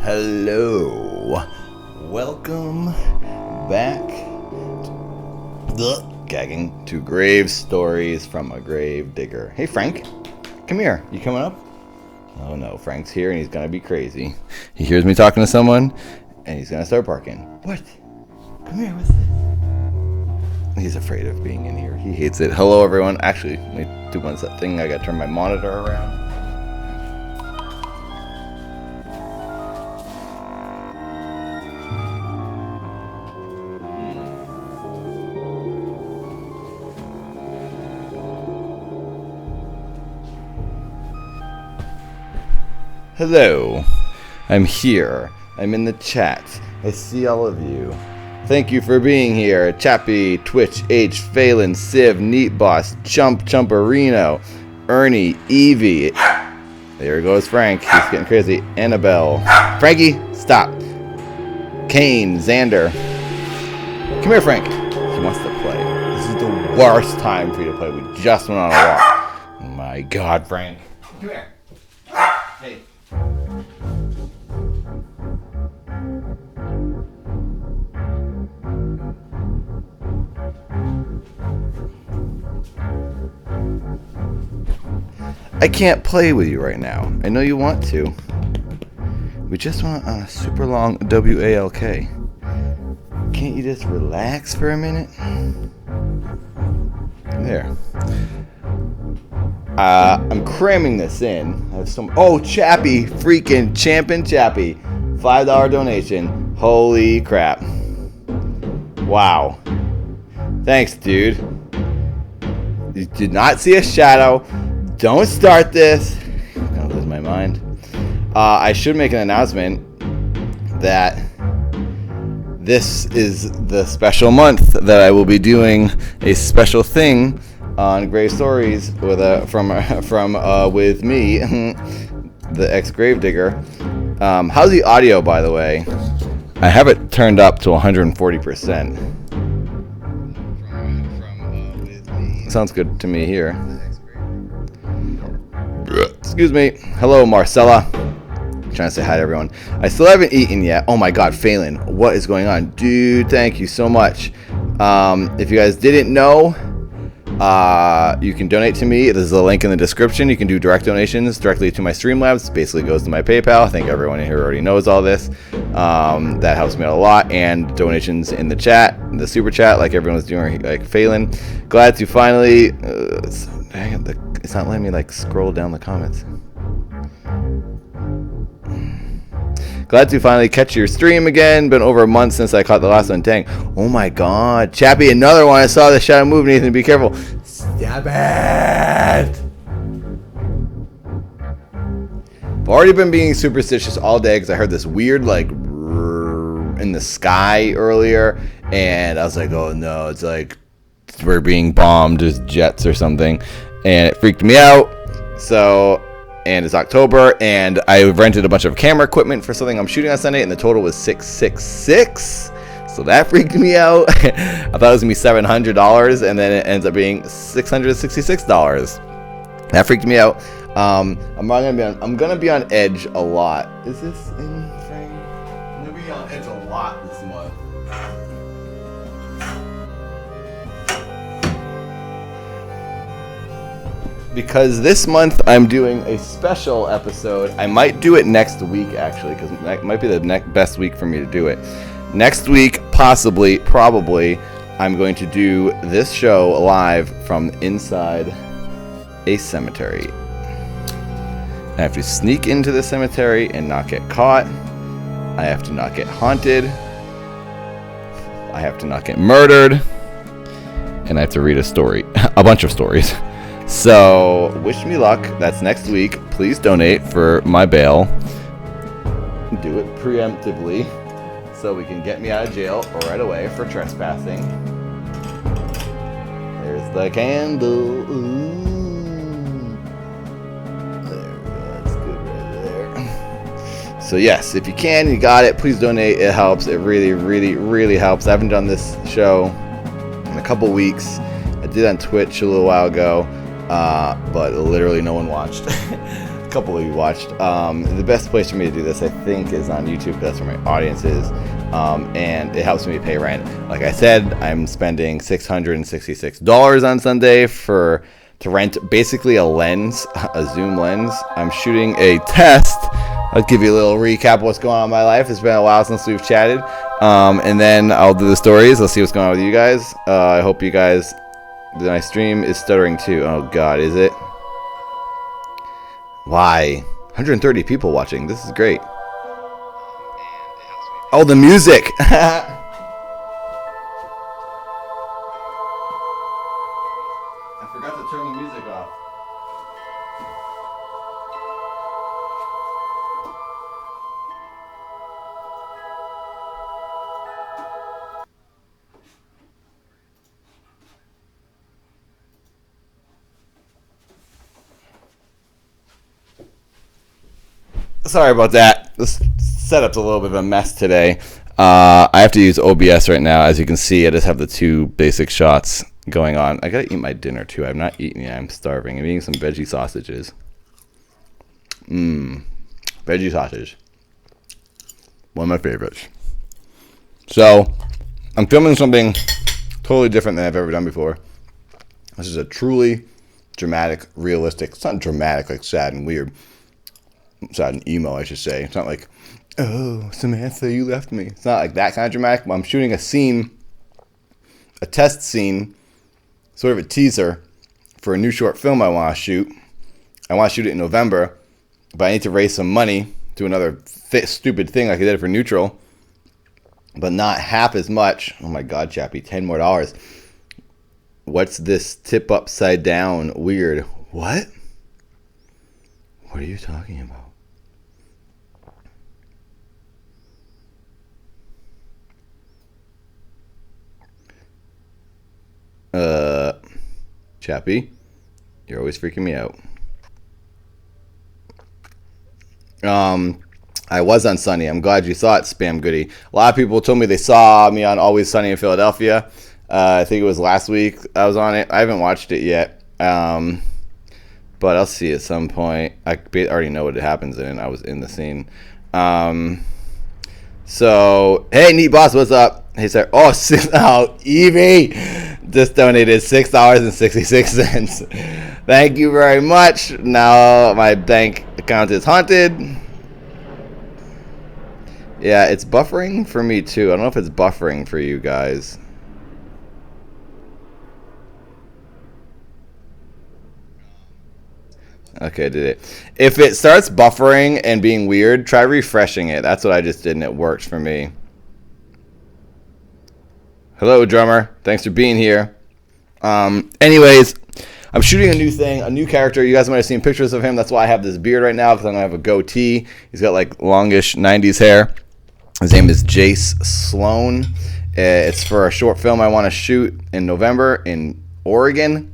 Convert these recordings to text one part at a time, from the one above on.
Hello. Welcome back to Grave Stories from a Grave Digger. Hey Frank, come here. You coming up? Oh no, Frank's here and he's gonna be crazy. He hears me talking to someone and he's gonna start barking. What? Come here, what's this? He's afraid of being in here. He hates it. Hello everyone. Actually, let me do one thing. I gotta turn my monitor around. Hello, I'm here. I'm in the chat. I see all of you. Thank you for being here. Chappie, Twitch, H, Phelan, Civ, Neat Boss, Chumperino, Ernie, Evie. There goes Frank. He's getting crazy. Annabelle. Frankie, stop. Kane, Xander. Come here, Frank. He wants to play. This is the worst time for you to play. We just went on a walk. Oh my God, Frank. Come here. Hey. I can't play with you right now. I know you want to. We just went on a super long WALK. Can't you just relax for a minute? There. I'm cramming this in. I have some. Oh, Chappie, freaking Champin' Chappie, $5 donation. Holy crap! Wow. Thanks, dude. You did not see a shadow. Don't start this. I'm gonna lose my mind. I should make an announcement that this is the special month that I will be doing a special thing on Grave Stories with with me, the ex-grave digger. How's the audio, by the way? I have it turned up to 140%. Sounds good to me here. Excuse me. Hello, Marcella. Trying to say hi to everyone. I still haven't eaten yet. Oh my God, Phelan, what is going on? Dude, thank you so much. If you guys didn't know, you can donate to me. There's a link in the description. You can do direct donations directly to my Streamlabs. Basically goes to my PayPal. I think everyone here already knows all this. That helps me out a lot. And donations in the chat, the super chat, like everyone was doing, like Phelan. Glad to finally. It's not letting me like scroll down the comments. Glad to finally catch your stream again. Been over a month since I caught the last one. Dang. Oh my God. Chappie, another one. I saw the shadow move, Nathan. Be careful. Stop it. I've already been being superstitious all day because I heard this weird like in the sky earlier. And I was like, oh no, it's like we're being bombed as jets or something. And it freaked me out. So... And it's October, and I rented a bunch of camera equipment for something I'm shooting on Sunday, and the total was $666. So that freaked me out. I thought it was gonna be $700, and then it ends up being $666. That freaked me out. I'm gonna be on edge a lot. Is this in frame? I'm gonna be on edge a lot this month. Because this month I'm doing a special episode. I might do it next week, actually, because it might be the best week for me to do it. Next week, possibly, probably, I'm going to do this show live from inside a cemetery. I have to sneak into the cemetery and not get caught. I have to not get haunted. I have to not get murdered. And I have to read a story. A bunch of stories. So, wish me luck. That's next week. Please donate for my bail. Do it preemptively so we can get me out of jail right away for trespassing. There's the candle. Ooh. There we go. That's good right there. So, yes, if you can, you got it. Please donate. It helps. It really, really, really helps. I haven't done this show in a couple weeks. I did on Twitch a little while ago. But literally no one watched. A couple of you watched. The best place for me to do this, I think, is on YouTube, because that's where my audience is. And it helps me pay rent. Like I said, I'm spending $666 on Sunday to rent basically a lens, a zoom lens. I'm shooting a test. I'll give you a little recap of what's going on in my life. It's been a while since we've chatted. And then I'll do the stories. I'll see what's going on with you guys. I hope you guys... My stream is stuttering too. Oh God, is it? Why? 130 people watching. This is great. Oh, the music! I forgot to turn the music off. Sorry about that. This setup's a little bit of a mess today. I have to use OBS right now. As you can see, I just have the two basic shots going on. I gotta eat my dinner too. I've not eaten yet. I'm starving. I'm eating some veggie sausages. Veggie sausage. One of my favorites. So, I'm filming something totally different than I've ever done before. This is a truly dramatic, realistic. It's not dramatic, like sad and weird. Sad and emo, I should say. It's not like, oh, Samantha, you left me. It's not like that kind of dramatic. I'm shooting a scene, a test scene, sort of a teaser for a new short film I want to shoot. I want to shoot it in November, but I need to raise some money, do another stupid thing like I did for Neutral, but not half as much. Oh my God, Chappie, $10 more. What's this tip upside down weird? What? What are you talking about? Chappie, you're always freaking me out. I was on Sunny. I'm glad you saw it, Spam Goody. A lot of people told me they saw me on Always Sunny in Philadelphia. I think it was last week I was on it. I haven't watched it yet, but I'll see at some point. I already know what happens in it. I was in the scene. So, hey, Neat Boss, what's up? Hey, sir. Oh, Evie just donated $6.66. Thank you very much. Now my bank account is haunted. Yeah, it's buffering for me too. I don't know if it's buffering for you guys. Okay, I did it. If it starts buffering and being weird, try refreshing it. That's what I just did, and it worked for me. Hello, drummer. Thanks for being here. Anyways, I'm shooting a new thing, a new character. You guys might have seen pictures of him. That's why I have this beard right now, because I'm going to have a goatee. He's got like longish 90s hair. His name is Jace Sloan. It's for a short film I want to shoot in November in Oregon.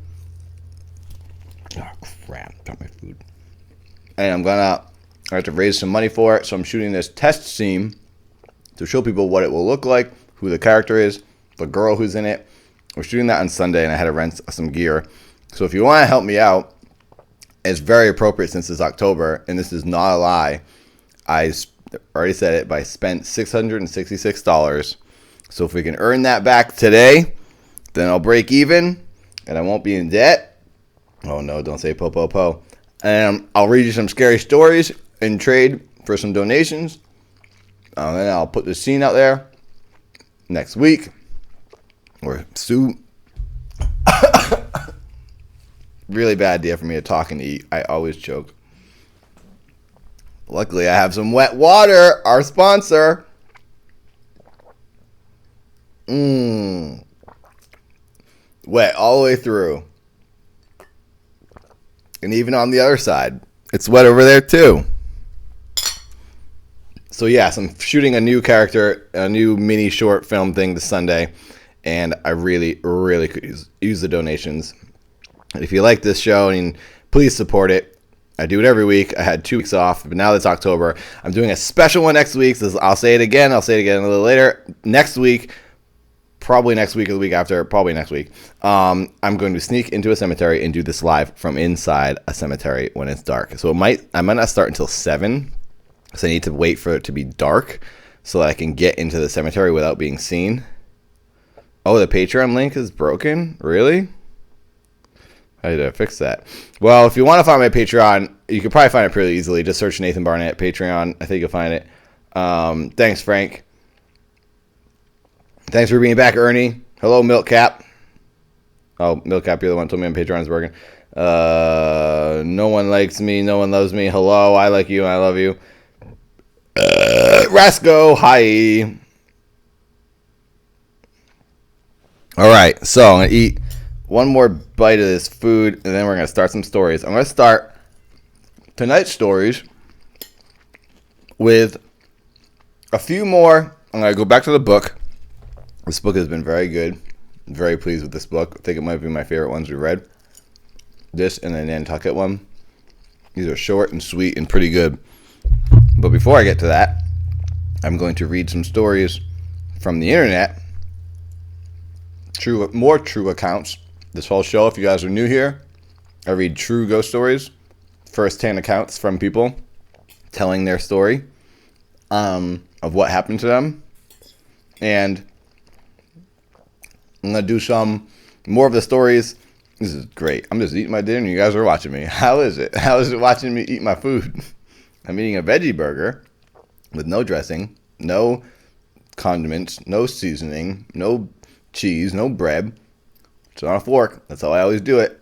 Oh, crap. Got my food. And I have to raise some money for it, so I'm shooting this test scene to show people what it will look like, who the character is, the girl who's in it. We're shooting that on Sunday, and I had to rent some gear. So if you want to help me out, it's very appropriate since it's October, and this is not a lie. I already said it, but I spent $666. So if we can earn that back today, then I'll break even, and I won't be in debt. Oh, no, don't say po, po, po. And I'll read you some scary stories and trade for some donations. And then I'll put the scene out there next week. Or soon. Really bad idea for me to talk and eat. I always choke. Luckily, I have some wet water, our sponsor. Wet all the way through. And even on the other side, it's wet over there too. So yes, I'm shooting a new character, a new mini short film thing this Sunday, and I really, really could use the donations. And if you like this show, please support it. I do it every week. I had 2 weeks off, but now it's October. I'm doing a special one next week. So I'll say it again. I'll say it again a little later. Next week, probably next week or the week after, probably next week, I'm going to sneak into a cemetery and do this live from inside a cemetery when it's dark. So I might not start until 7, so I need to wait for it to be dark so that I can get into the cemetery without being seen. Oh, the Patreon link is broken? Really? I had to fix that. Well, if you want to find my Patreon, you can probably find it pretty easily. Just search Nathan Barnatt Patreon. I think you'll find it. Thanks, Frank. Thanks for being back, Ernie. Hello, Milkcap. Oh, Milkcap, you're the one who told me my Patreon is working. No one likes me. No one loves me. Hello, I like you. I love you. Rasco, hi. All right, so I'm going to eat one more bite of this food, and then we're going to start some stories. I'm going to start tonight's stories with a few more. I'm going to go back to the book. This book has been very good. I'm very pleased with this book. I think it might be my favorite ones we read. This and the Nantucket one. These are short and sweet and pretty good. But before I get to that, I'm going to read some stories from the internet, more true accounts. This whole show, if you guys are new here, I read true ghost stories, first-hand accounts from people telling their story of what happened to them. And I'm going to do some more of the stories. This is great. I'm just eating my dinner and you guys are watching me. How is it? How is it watching me eat my food? I'm eating a veggie burger with no dressing, no condiments, no seasoning, no cheese, no bread. It's on a fork. That's how I always do it.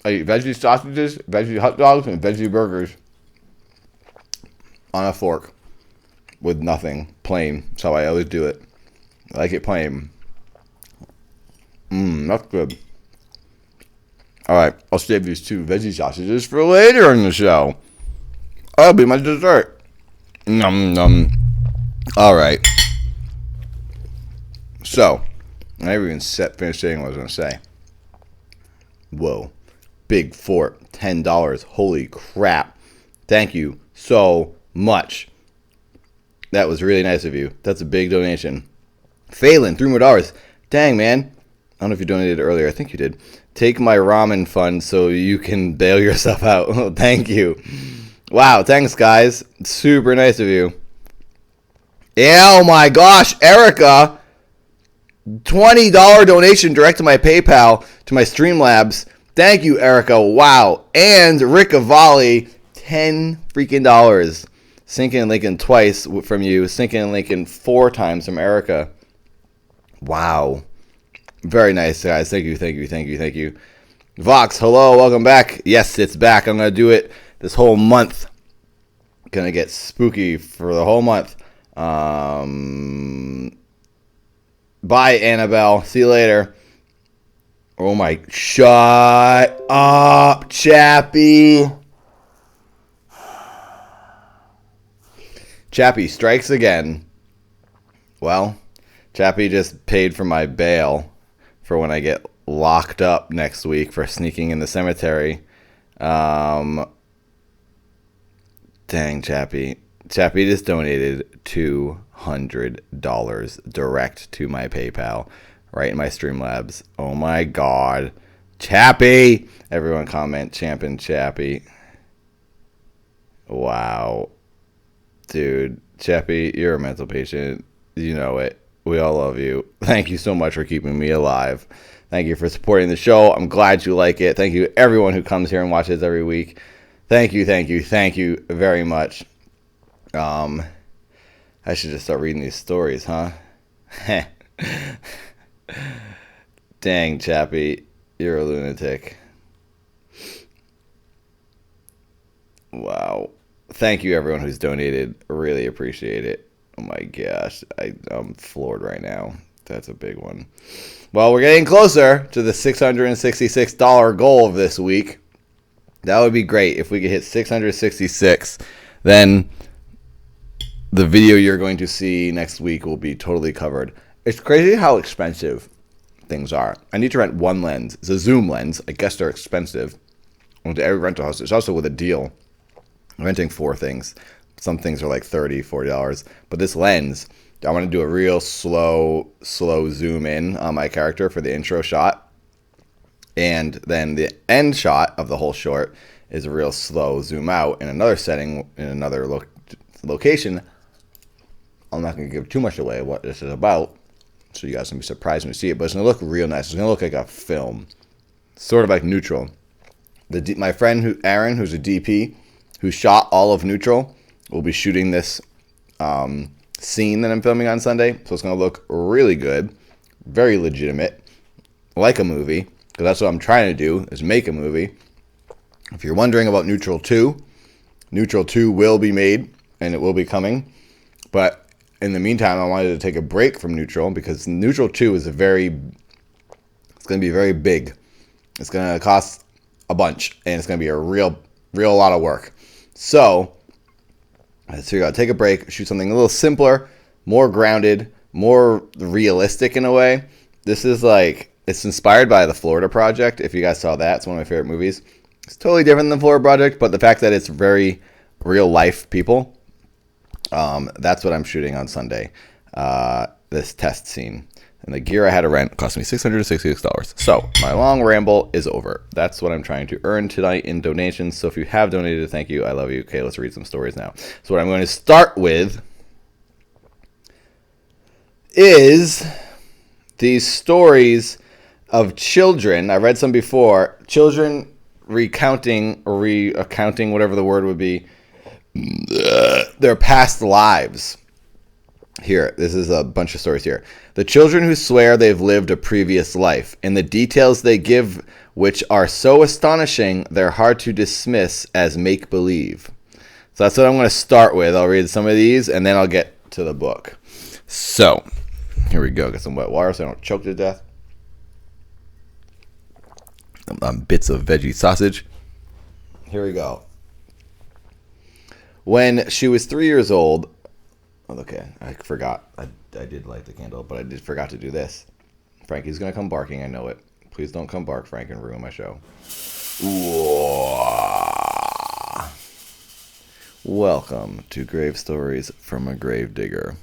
I eat veggie sausages, veggie hot dogs, and veggie burgers on a fork with nothing. Plain. That's how I always do it. I like it plain. That's good. Alright, I'll save these 2 veggie sausages for later in the show. That'll be my dessert. Nom nom. Alright. So, I never even finished saying what I was going to say. Whoa. Big Fort. $10. Holy crap. Thank you so much. That was really nice of you. That's a big donation. Phelan, $3 more. Dang, man. I don't know if you donated earlier. I think you did. Take my ramen fund so you can bail yourself out. Oh, thank you. Wow, thanks, guys. Super nice of you. Yeah, oh my gosh, Erica. $20 donation direct to my PayPal, to my Streamlabs. Thank you, Erica. Wow. And Rick Avali, $10 freaking dollars. Sinking and Lincoln twice from you. Sinking and Lincoln 4 times from Erica. Wow. Very nice, guys. Thank you, thank you, thank you, thank you. Vox, hello, welcome back. Yes, it's back. I'm going to do it this whole month. Going to get spooky for the whole month. Bye, Annabelle. See you later. Oh, my. Shut up, Chappie. Chappie strikes again. Well, Chappie just paid for my bail for when I get locked up next week for sneaking in the cemetery. Dang, Chappie. Chappie just donated $200 direct to my PayPal, right in my Streamlabs. Oh my God. Chappie! Everyone comment, Champion Chappie. Wow. Dude, Chappie, you're a mental patient. You know it. We all love you. Thank you so much for keeping me alive. Thank you for supporting the show. I'm glad you like it. Thank you everyone who comes here and watches every week. Thank you, thank you, thank you very much. I should just start reading these stories, huh? Dang, Chappie, you're a lunatic. Wow. Thank you, everyone who's donated. Really appreciate it. Oh my gosh, I'm floored right now. That's a big one. Well, we're getting closer to the $666 goal of this week. That would be great if we could hit 666. Then the video you're going to see next week will be totally covered. It's crazy how expensive things are. I need to rent one lens. It's a zoom lens. I guess they're expensive. I went to every rental house. It's also with a deal. I'm renting 4 things. Some things are like $30, $40. But this lens, I want to do a real slow zoom in on my character for the intro shot. And then the end shot of the whole short is a real slow zoom out in another setting, in another location. I'm not going to give too much away what this is about, so you guys can be surprised when you see it. But it's going to look real nice. It's going to look like a film, sort of like Neutral. My friend Aaron, who's a DP, who shot all of Neutral, will be shooting this scene that I'm filming on Sunday. So it's going to look really good, very legitimate, like a movie. Because that's what I'm trying to do, is make a movie. If you're wondering about Neutral 2, Neutral 2 will be made, and it will be coming. But in the meantime, I wanted to take a break from Neutral, because Neutral 2 is it's going to be very big. It's going to cost a bunch, and it's going to be a real lot of work. So, I figured I'd take a break, shoot something a little simpler, more grounded, more realistic in a way. This is like... It's inspired by the Florida Project. If you guys saw that, it's one of my favorite movies. It's totally different than the Florida Project, but the fact that it's very real life people, that's what I'm shooting on Sunday. this test scene. And the gear I had to rent cost me $666. So my long ramble is over. That's what I'm trying to earn tonight in donations. So if you have donated, thank you. I love you. Okay, let's read some stories now. So what I'm going to start with is these stories of children. I read some before. Children recounting, whatever the word would be, their past lives. Here, this is a bunch of stories here. The children who swear they've lived a previous life, and the details they give, which are so astonishing, they're hard to dismiss as make-believe. So that's what I'm going to start with. I'll read some of these, and then I'll get to the book. So, here we go. Get some wet water so I don't choke to death. Bits of veggie sausage. Here we go. When she was 3 years old... Okay, I forgot. I did light the candle, but I forgot to do this. Frankie's going to come barking, I know it. Please don't come bark, Frank, and ruin my show. Welcome to Grave Stories from a Grave Digger.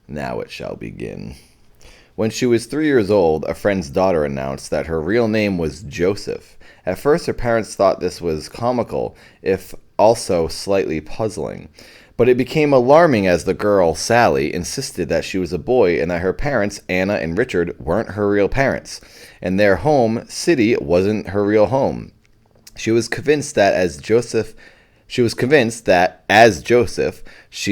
Now it shall begin. When she was 3 years old, a friend's daughter announced that her real name was Joseph. At first, her parents thought this was comical, if also slightly puzzling. But it became alarming as the girl, Sally, insisted that she was a boy and that her parents, Anna and Richard, weren't her real parents, and their home city wasn't her real home. She was convinced that as Joseph, she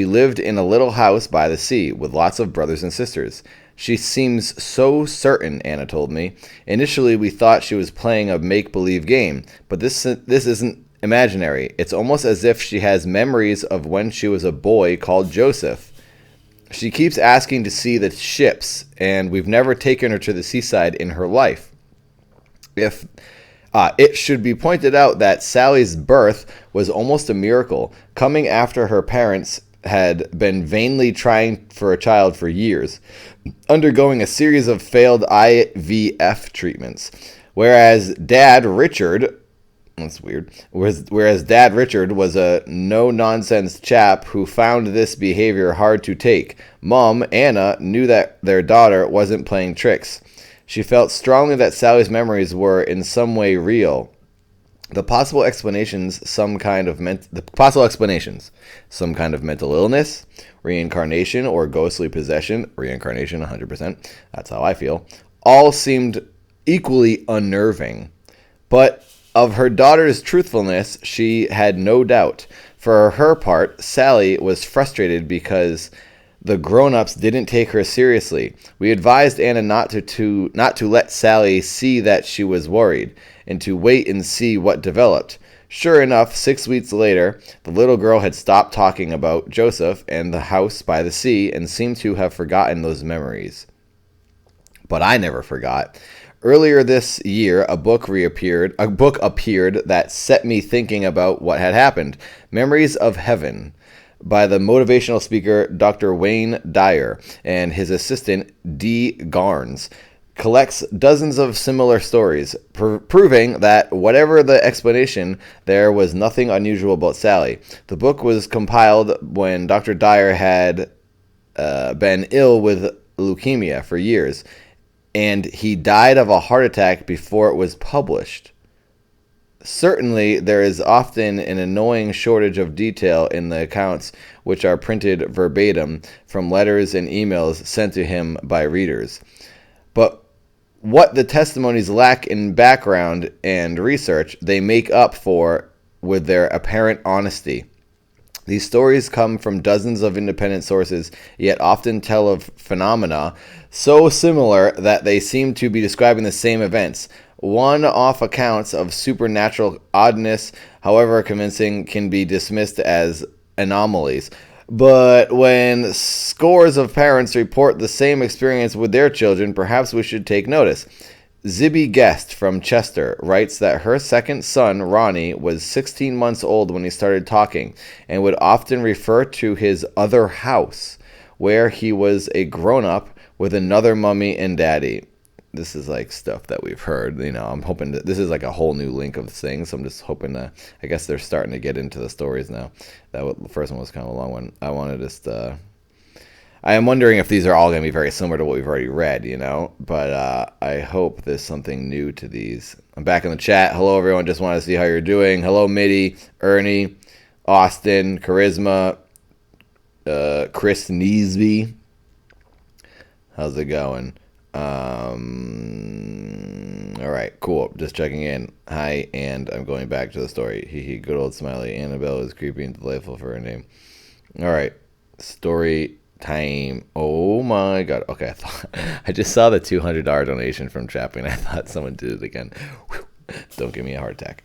lived in a little house by the sea with lots of brothers and sisters. She seems so certain, Anna told me. Initially, we thought she was playing a make-believe game, but this isn't imaginary. It's almost as if she has memories of when she was a boy called Joseph. She keeps asking to see the ships, and we've never taken her to the seaside in her life. It should be pointed out that Sally's birth was almost a miracle, coming after her parents had been vainly trying for a child for years, undergoing a series of failed IVF treatments. Whereas Dad Richard was a no-nonsense chap who found this behavior hard to take. Mom, Anna, knew that their daughter wasn't playing tricks. She felt strongly that Sally's memories were in some way real. The possible explanations, some kind of mental illness, reincarnation, or ghostly possession, reincarnation 100%, that's how I feel, all seemed equally unnerving. But of her daughter's truthfulness, she had no doubt. For her part, Sally was frustrated because the grown-ups didn't take her seriously. We advised Anna not to let Sally see that she was worried, and to wait and see what developed. Sure enough, 6 weeks later, the little girl had stopped talking about Joseph and the house by the sea and seemed to have forgotten those memories. But I never forgot. Earlier this year, a book appeared that set me thinking about what had happened. Memories of Heaven, by the motivational speaker Dr. Wayne Dyer and his assistant Dee Garnes, collects dozens of similar stories, proving that whatever the explanation, there was nothing unusual about Sally. The book was compiled when Dr. Dyer had been ill with leukemia for years, and he died of a heart attack before it was published. Certainly, there is often an annoying shortage of detail in the accounts, which are printed verbatim from letters and emails sent to him by readers. But what the testimonies lack in background and research, they make up for with their apparent honesty. These stories come from dozens of independent sources, yet often tell of phenomena so similar that they seem to be describing the same events. One-off accounts of supernatural oddness, however convincing, can be dismissed as anomalies. But when scores of parents report the same experience with their children, perhaps we should take notice. Zibby Guest from Chester writes that her second son, Ronnie, was 16 months old when he started talking and would often refer to his other house, where he was a grown-up with another mummy and daddy. This is like stuff that we've heard. I'm hoping that this is like a whole new link of things. So I'm just hoping to, I guess they're starting to get into the stories now. The first one was kind of a long one. I I am wondering if these are all going to be very similar to what we've already read, but I hope there's something new to these. I'm back in the chat. Hello, everyone. Just want to see how you're doing. Hello, Mitty, Ernie, Austin, Charisma, Chris Neesby. How's it going? All right, cool. Just checking in. Hi, and I'm going back to the story. Hee good old Smiley. Annabelle is creepy and delightful for her name. All right, story time. Oh my god. Okay, I just saw the $200 donation from Chappie, and I thought someone did it again. Whew. Don't give me a heart attack.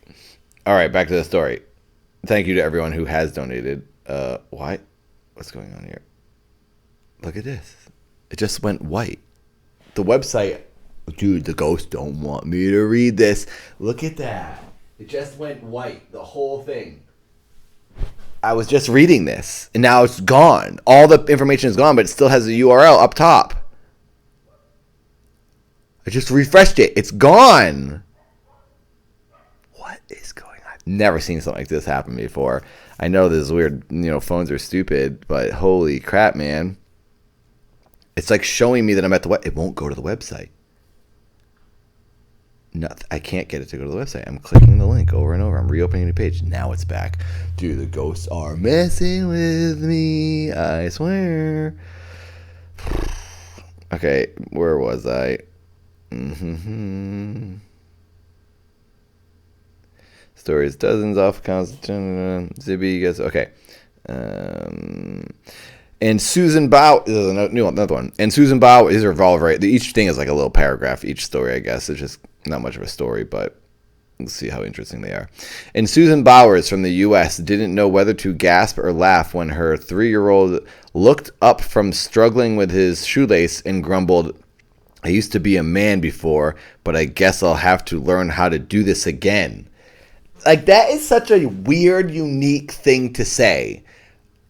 All right, back to the story. Thank you to everyone who has donated. Why? What's going on here? Look at this. It just went white. The website, dude, the ghosts don't want me to read this. Look at that. It just went white, the whole thing. I was just reading this, and now it's gone. All the information is gone, but it still has a URL up top. I just refreshed it. It's gone. What is going on? I've never seen something like this happen before. I know this is weird, phones are stupid, but holy crap, man. It's like showing me that I'm at the web. It won't go to the website. No, I can't get it to go to the website. I'm clicking the link over and over. I'm reopening the page. Now it's back. Dude, the ghosts are messing with me. I swear. Okay, where was I? Stories, dozens off Zibby, guess. Okay. And Susan Bow is another one. And Susan Bow is revolved, right? Each thing is like a little paragraph. Each story, I guess, it's just not much of a story, but let's see how interesting they are. And Susan Bowers from the U.S. didn't know whether to gasp or laugh when her 3-year-old looked up from struggling with his shoelace and grumbled, "I used to be a man before, but I guess I'll have to learn how to do this again." Like, that is such a weird, unique thing to say.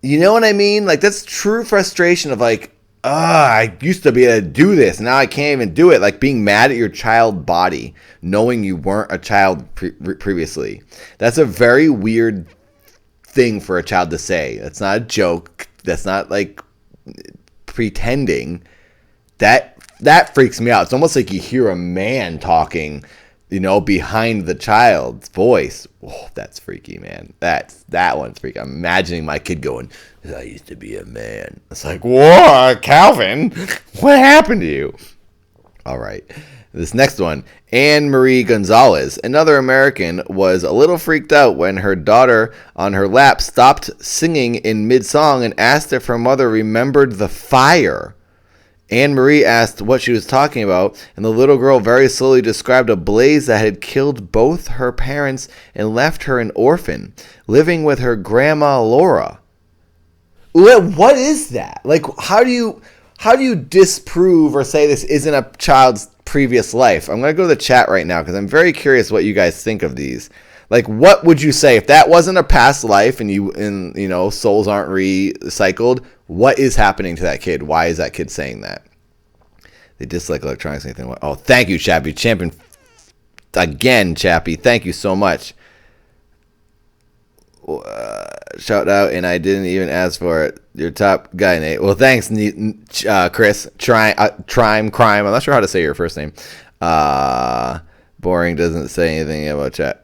You know what I mean? Like, that's true frustration of like, I used to be able to do this. Now I can't even do it. Like being mad at your child body, knowing you weren't a child previously. That's a very weird thing for a child to say. That's not a joke. That's not like pretending. That freaks me out. It's almost like you hear a man talking, behind the child's voice. Oh, that's freaky, man. That one's freaky. I'm imagining my kid going, "I used to be a man." It's like, whoa, Calvin, what happened to you? All right. This next one, Anne Marie Gonzalez, another American, was a little freaked out when her daughter on her lap stopped singing in mid-song and asked if her mother remembered the fire. Anne Marie asked what she was talking about, and the little girl very slowly described a blaze that had killed both her parents and left her an orphan, living with her grandma Laura. What is that? Like, how do you disprove or say this isn't a child's previous life? I'm going to go to the chat right now because I'm very curious what you guys think of these. Like, what would you say if that wasn't a past life and souls aren't recycled? What is happening to that kid? Why is that kid saying that? They dislike electronics. Anything? Oh, thank you, Chappie. Champion again, Chappie. Thank you so much. Shout out, and I didn't even ask for it. You're top guy, Nate. Well, thanks, Chris. Crime. I'm not sure how to say your first name. Boring doesn't say anything about chat.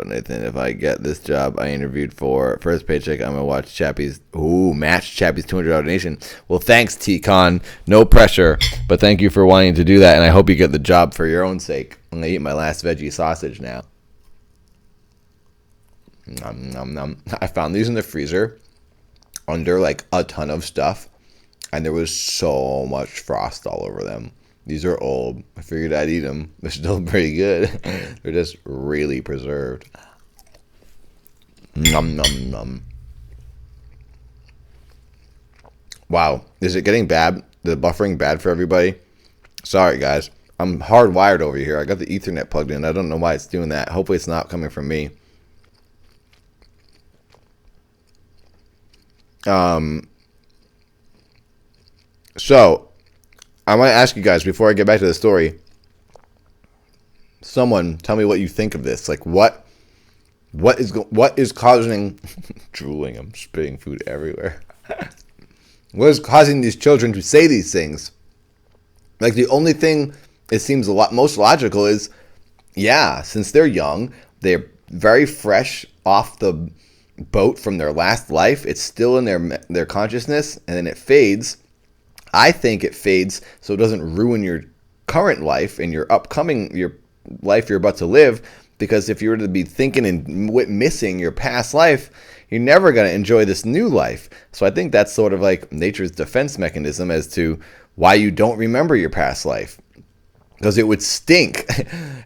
Nathan, if I get this job I interviewed for, first paycheck, I'm gonna watch Chappie's match Chappie's $200 donation. Well, thanks, T-Con. No pressure, but thank you for wanting to do that, and I hope you get the job for your own sake. I'm gonna eat my last veggie sausage now. Nom, nom, nom. I found these in the freezer under like a ton of stuff, and there was so much frost all over them. These are old. I figured I'd eat them. They're still pretty good. They're just really preserved. Nom, nom, nom. Wow. Is it getting bad? The buffering bad for everybody? Sorry, guys. I'm hardwired over here. I got the Ethernet plugged in. I don't know why it's doing that. Hopefully it's not coming from me. So, I want to ask you guys, before I get back to the story, someone tell me what you think of this. Like, what is causing drooling? I'm spitting food everywhere. What is causing these children to say these things? Like, the only thing it seems most logical is, yeah, since they're young, they're very fresh off the boat from their last life. It's still in their consciousness, and then it fades. I think it fades so it doesn't ruin your current life and your life you're about to live. Because if you were to be thinking and missing your past life, you're never going to enjoy this new life. So I think that's sort of like nature's defense mechanism as to why you don't remember your past life. Because it would stink.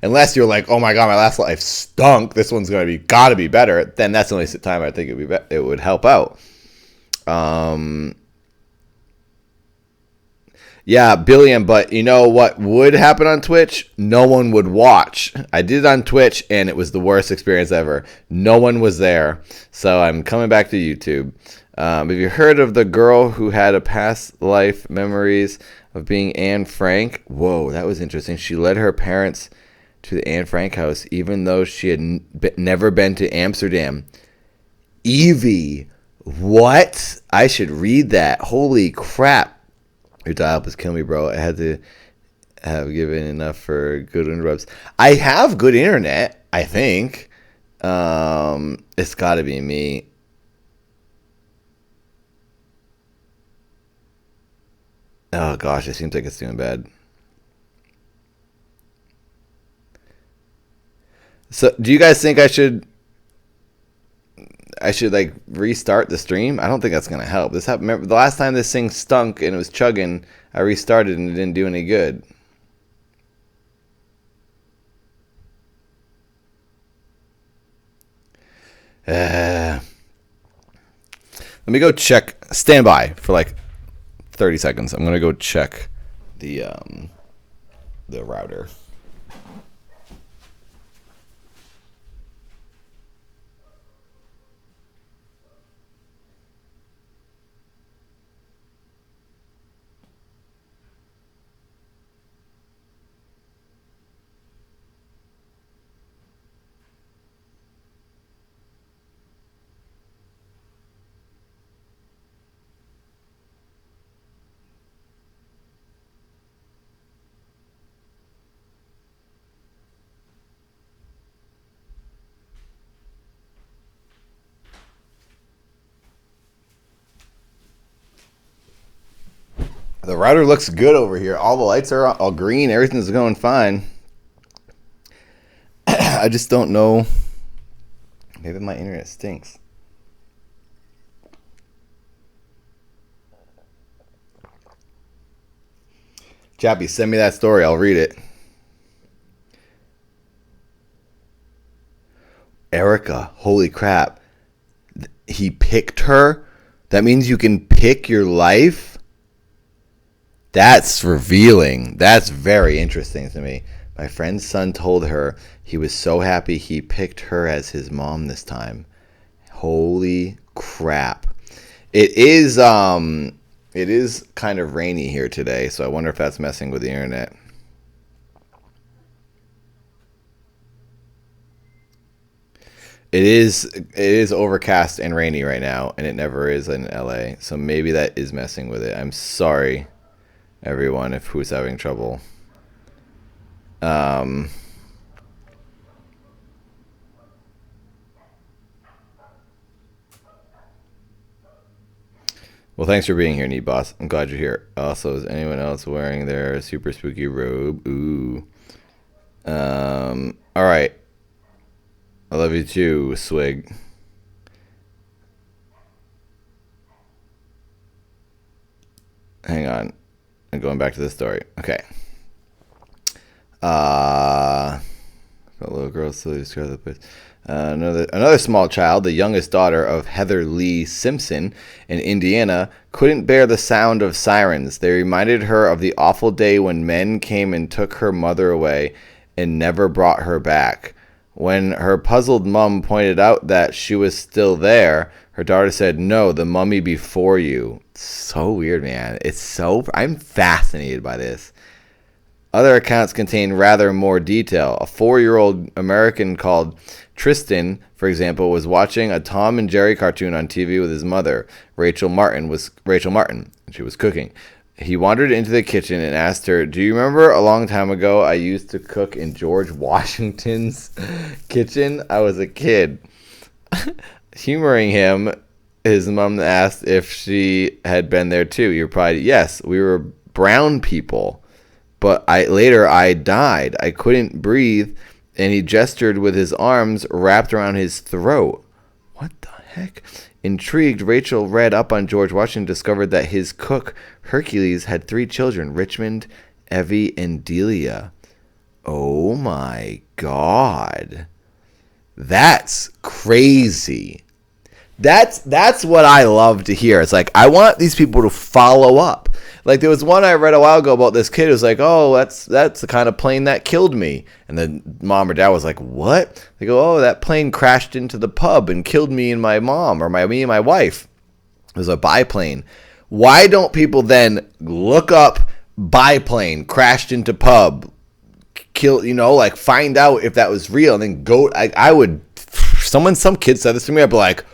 Unless you're like, oh my God, my last life stunk. This one's gotta be better. Then that's the only time I think it would help out. Yeah, billion, but you know what would happen on Twitch? No one would watch. I did it on Twitch, and it was the worst experience ever. No one was there, so I'm coming back to YouTube. Have you heard of the girl who had a past life memories of being Anne Frank? Whoa, that was interesting. She led her parents to the Anne Frank house, even though she had never been to Amsterdam. Evie, what? I should read that. Holy crap. Your dial-up is killing me, bro. I had to have given enough for good interrupts. I have good internet, I think. It's got to be me. Oh, gosh, it seems like it's doing bad. So, do you guys think I should like restart the stream? I don't think that's gonna help. This happened. Remember, the last time this thing stunk and it was chugging, I restarted and it didn't do any good. Let me go check. Stand by for like 30 seconds. I'm gonna go check the router. The router looks good over here. All the lights are all green. Everything's going fine. I just don't know. Maybe my internet stinks. Chappie, send me that story. I'll read it. Erica, holy crap. He picked her? That means you can pick your life? That's revealing. That's very interesting to me. My friend's son told her he was so happy he picked her as his mom this time. Holy crap. It is kind of rainy here today, so I wonder if that's messing with the internet. It is overcast and rainy right now, and it never is in LA, so maybe that is messing with it. I'm sorry, everyone, if who's having trouble. Well, thanks for being here, Neat Boss. I'm glad you're here. Also, is anyone else wearing their super spooky robe? Ooh. All right. I love you too, Swig. Hang on. I'm going back to the story. Okay. A little girl slowly described the place. Another small child, the youngest daughter of Heather Lee Simpson in Indiana, couldn't bear the sound of sirens. They reminded her of the awful day when men came and took her mother away and never brought her back. When her puzzled mom pointed out that she was still there, her daughter said, "No, the mummy before you." It's so weird, man. I'm fascinated by this. Other accounts contain rather more detail. A 4-year-old American called Tristan, for example, was watching a Tom and Jerry cartoon on TV with his mother, Rachel Martin, and she was cooking. He wandered into the kitchen and asked her, "Do you remember a long time ago I used to cook in George Washington's kitchen? I was a kid." Humoring him, his mom asked if she had been there too. He replied, "Yes, we were brown people. But later I died. I couldn't breathe," and he gestured with his arms wrapped around his throat. What the heck? Intrigued, Rachel read up on George Washington, discovered that his cook, Hercules, had 3 children, Richmond, Evie, and Delia. Oh my God. That's crazy. That's what I love to hear. It's like, I want these people to follow up. Like, there was one I read a while ago about this kid who's like, "Oh, that's the kind of plane that killed me." And then mom or dad was like, "What?" They go, "Oh, that plane crashed into the pub and killed me and my mom, or me and my wife. It was a biplane." Why don't people then look up biplane, crashed into pub, kill, like find out if that was real, and then go, I would, some kid said this to me, I'd be like,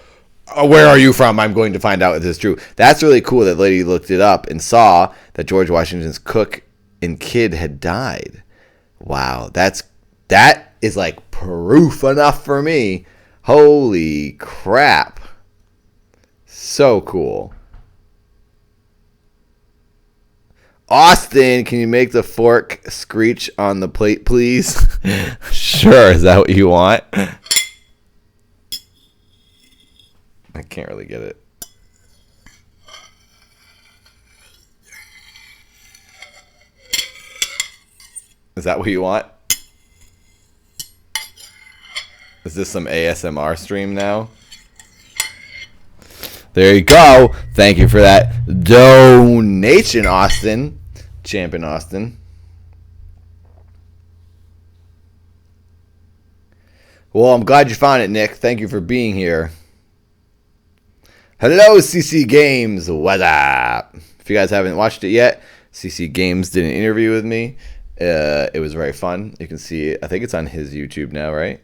"Oh, where are you from? I'm going to find out if this is true." That's really cool that lady looked it up and saw that George Washington's cook and kid had died. Wow, that is like proof enough for me. Holy crap. So cool. Austin, can you make the fork screech on the plate, please? Sure, is that what you want? I can't really get it. Is that what you want? Is this some ASMR stream now? There you go. Thank you for that donation, Austin. Champion Austin. Well, I'm glad you found it, Nick. Thank you for being here. Hello, CC Games. What up? If you guys haven't watched it yet, CC Games did an interview with me. It was very fun. You can see it. I think it's on his YouTube now, right?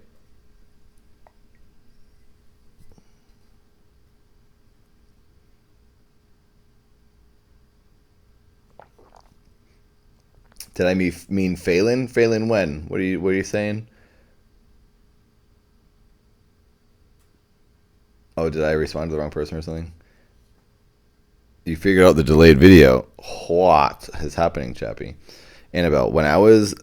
Did I mean Phelan? Phelan when? What are you saying? Oh, did I respond to the wrong person or something? You figured out the delayed video. What is happening, Chappie? Annabelle, when I was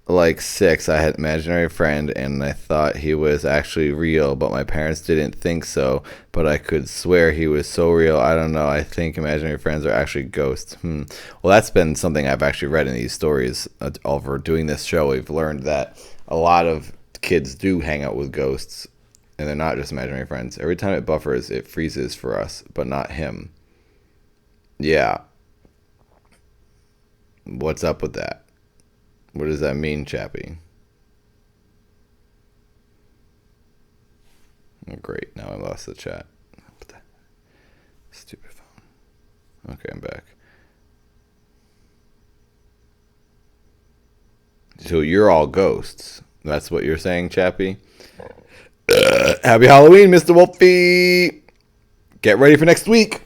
like 6, I had an imaginary friend, and I thought he was actually real, but my parents didn't think so. But I could swear he was so real. I don't know. I think imaginary friends are actually ghosts. Well, that's been something I've actually read in these stories over doing this show. We've learned that a lot of kids do hang out with ghosts, and they're not just imaginary friends. Every time it buffers, it freezes for us, but not him. Yeah. What's up with that? What does that mean, Chappie? Oh, great. Now I lost the chat. Stupid phone. Okay, I'm back. So you're all ghosts. That's what you're saying, Chappie? Happy Halloween, Mr. Wolfie. Get ready for next week.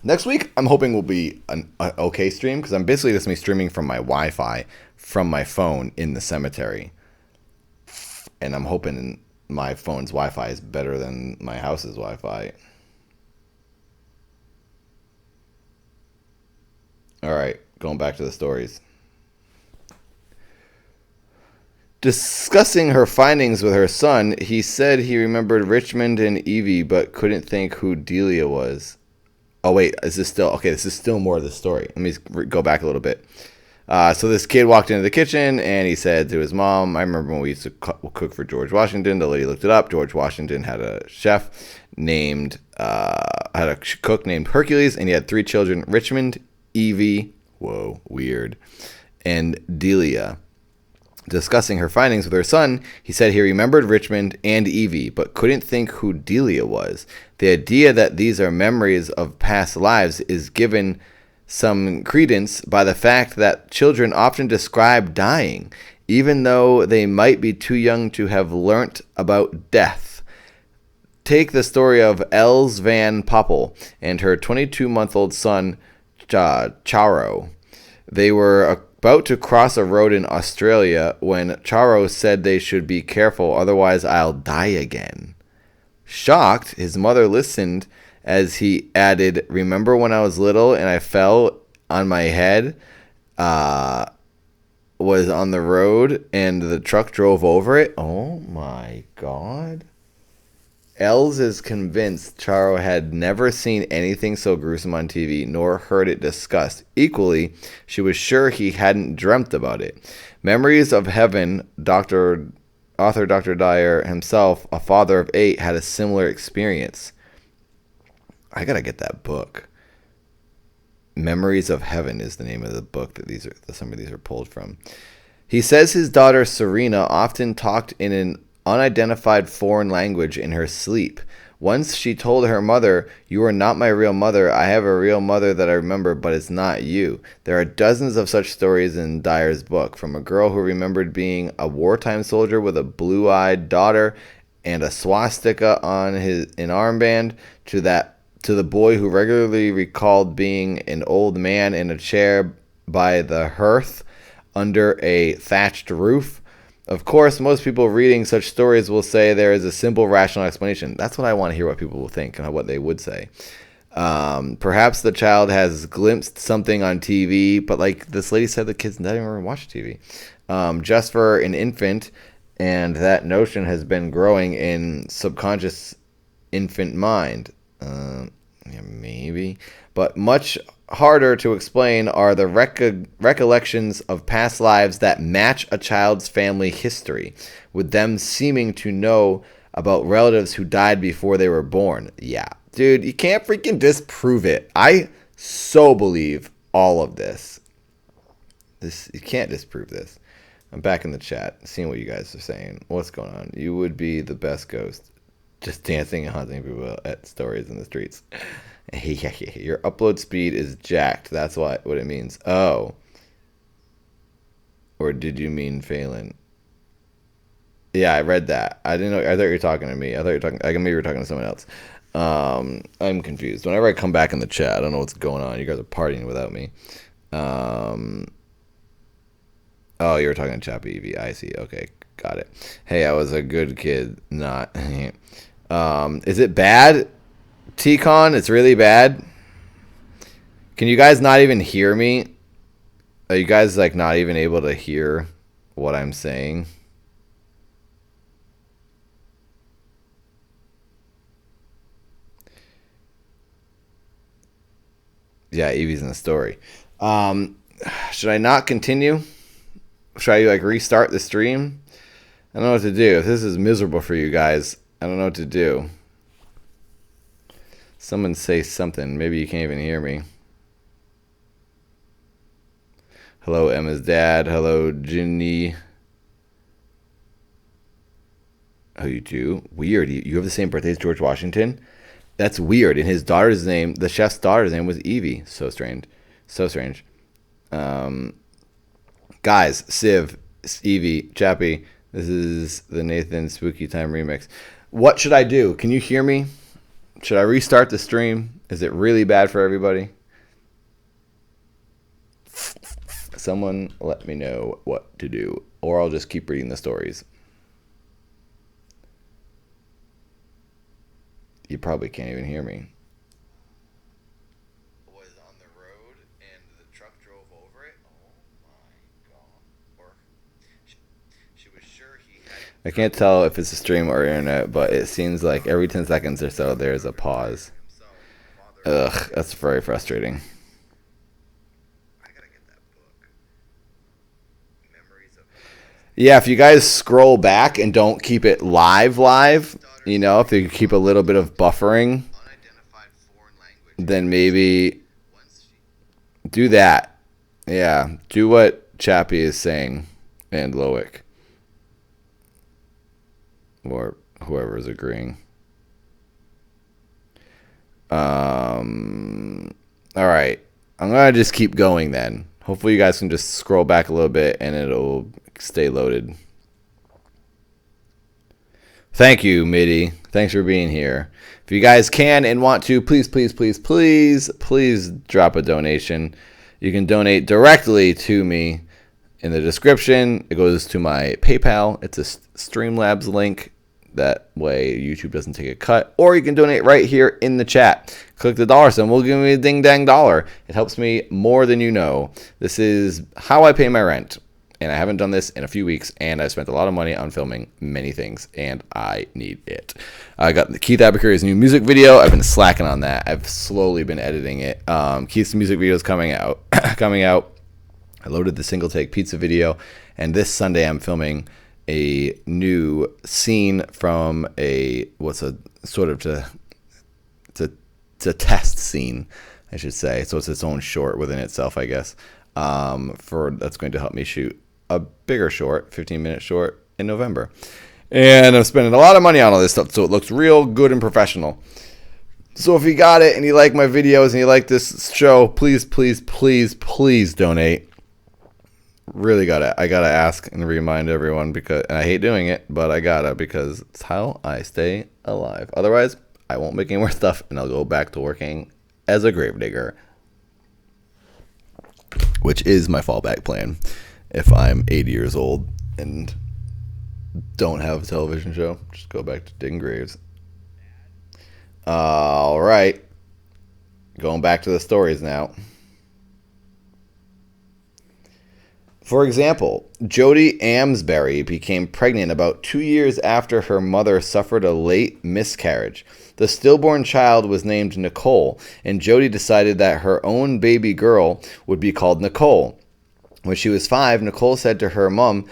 Next week, I'm hoping will be an okay stream, because I'm basically just going to be streaming from my Wi-Fi from my phone in the cemetery. And I'm hoping my phone's Wi-Fi is better than my house's Wi-Fi. All right, going back to the stories. Discussing her findings with her son, he said he remembered Richmond and Evie, but couldn't think who Delia was. Oh, wait, is this still... Okay, this is still more of the story. Let me go back a little bit. So this kid walked into the kitchen, and he said to his mom, "I remember when we used to cook for George Washington." The lady looked it up. George Washington had a cook named Hercules, and he had 3 children, Richmond, Evie, whoa, weird, and Delia. Discussing her findings with her son, he said he remembered Richmond and Evie, but couldn't think who Delia was. The idea that these are memories of past lives is given some credence by the fact that children often describe dying, even though they might be too young to have learnt about death. Take the story of Els van Poppel and her 22-month-old son, Charo. They were about to cross a road in Australia when Charo said they should be careful, otherwise I'll die again. Shocked, his mother listened as he added, "Remember when I was little and I fell on my head, was on the road and the truck drove over it?" Oh my God. Els is convinced Charo had never seen anything so gruesome on TV, nor heard it discussed. Equally, she was sure he hadn't dreamt about it. Memories of Heaven, author Dr. Dyer himself, a father of 8, had a similar experience. I gotta get that book. Memories of Heaven is the name of the book that some of these are pulled from. He says his daughter Serena often talked in an unidentified foreign language in her sleep. Once she told her mother, "You are not my real mother. I have a real mother that I remember, but it's not you." There are dozens of such stories in Dyer's book, from a girl who remembered being a wartime soldier with a blue-eyed daughter and a swastika on an armband, to the boy who regularly recalled being an old man in a chair by the hearth under a thatched roof. Of course, most people reading such stories will say there is a simple, rational explanation. That's what I want to hear, what people will think and what they would say. Perhaps the child has glimpsed something on TV, but like this lady said, the kids don't even watch TV. Just for an infant, and that notion has been growing in subconscious infant mind. Yeah, maybe. But much harder to explain are the recollections of past lives that match a child's family history, with them seeming to know about relatives who died before they were born. Yeah, dude, you can't freaking disprove it. I so believe all of this. You can't disprove this. I'm back in the chat, seeing what you guys are saying. What's going on? You would be the best ghost, just dancing and haunting people at stories in the streets. Your upload speed is jacked. That's what it means. Oh. Or did you mean Phelan? Yeah, I read that. I didn't know. I thought you were talking to me. I thought you were talking. Maybe you were talking to someone else. I'm confused. Whenever I come back in the chat, I don't know what's going on. You guys are partying without me. Oh, you were talking to Chappie Evie. I see. Okay, got it. Hey, I was a good kid. Not. Is it bad? T-Con, it's really bad. Can you guys not even hear me? Are you guys like not even able to hear what I'm saying? Yeah, Evie's in the story. Should I not continue? Should I like restart the stream? I don't know what to do. If this is miserable for you guys, I don't know what to do. Someone say something. Maybe you can't even hear me. Hello, Emma's dad. Hello, Ginny. Oh, you do? Weird. You have the same birthday as George Washington? That's weird. And his daughter's name, the chef's daughter's name was Evie. So strange. So strange. Guys, Civ, Evie, Chappie, this is the Nathan Spooky Time remix. What should I do? Can you hear me? Should I restart the stream? Is it really bad for everybody? Someone let me know what to do, or I'll just keep reading the stories. You probably can't even hear me. Was on the road and the truck drove over it. Oh my God. Or she was sure he had. I can't tell if it's a stream or internet, but it seems like every 10 seconds or so there's a pause. Ugh, that's very frustrating. Yeah, if you guys scroll back and don't keep it live, you know, if you keep a little bit of buffering, then maybe do that. Yeah, do what Chappie is saying and Loic. Or whoever is agreeing. All right. I'm going to just keep going then. Hopefully you guys can just scroll back a little bit and it'll stay loaded. Thank you, Mitty. Thanks for being here. If you guys can and want to, please drop a donation. You can donate directly to me in the description. It goes to my PayPal. It's a Streamlabs link. That way YouTube doesn't take a cut. Or you can donate right here in the chat. Click the dollar sign. We'll give me a ding dang dollar. It helps me more than you know. This is how I pay my rent. And I haven't done this in a few weeks, and I've spent a lot of money on filming many things, and I need it. I got Keith Abercurry's new music video. I've been slacking on that. I've slowly been editing it. Keith's music video is coming out. I loaded the single take pizza video, and this Sunday I'm filming a new scene from it's a test scene, I should say. So it's its own short within itself, I guess. That's going to help me shoot a bigger short, 15-minute short in November. And I'm spending a lot of money on all this stuff, so it looks real good and professional. So if you got it and you like my videos and you like this show, please donate. Really I gotta ask and remind everyone, and I hate doing it, but I gotta, because it's how I stay alive. Otherwise, I won't make any more stuff and I'll go back to working as a gravedigger, which is my fallback plan if I'm 80 years old and don't have a television show. Just go back to digging graves. All right. Going back to the stories now. For example, Jody Amsbury became pregnant about 2 years after her mother suffered a late miscarriage. The stillborn child was named Nicole, and Jody decided that her own baby girl would be called Nicole. When she was 5, Nicole said to her mom,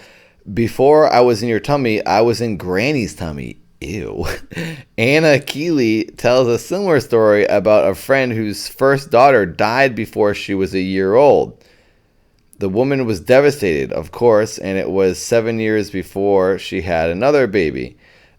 "Before I was in your tummy, I was in Granny's tummy." Ew. Anna Keeley tells a similar story about a friend whose first daughter died before she was a year old. The woman was devastated, of course, and it was 7 years before she had another baby.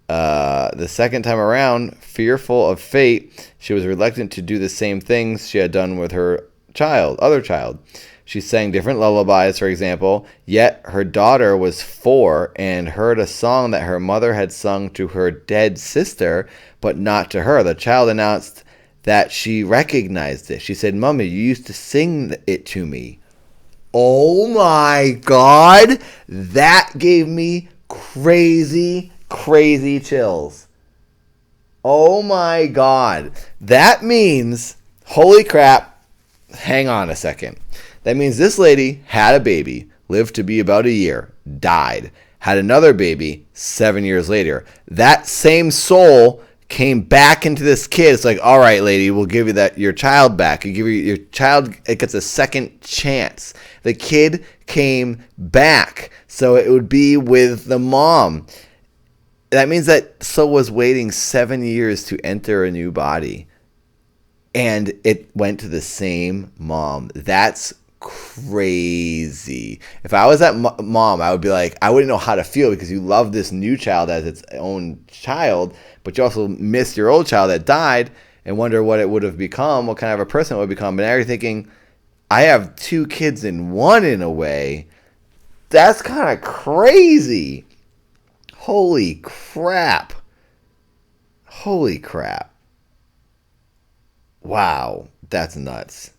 The second time around, fearful of fate, she was reluctant to do the same things she had done with her other child. She sang different lullabies, for example, yet her daughter was 4 and heard a song that her mother had sung to her dead sister, but not to her. The child announced that she recognized it. She said, "Mommy, you used to sing it to me." Oh my God, that gave me crazy chills. Oh my God. That means, holy crap, hang on a second. That means this lady had a baby, lived to be about a year, died, had another baby 7 years later. That same soul came back into this kid. It's like, all right, lady, we'll give you your child back. You give your child, it gets a second chance. The kid came back, so it would be with the mom. That means that soul was waiting 7 years to enter a new body, and it went to the same mom. That's crazy. If I was that mom, I would be like, I wouldn't know how to feel, because you love this new child as its own child, but you also miss your old child that died and wonder what it would have become, what kind of a person it would become. But now you're thinking, I have 2 kids in one, in a way. That's kind of crazy. Holy crap. Wow, that's nuts.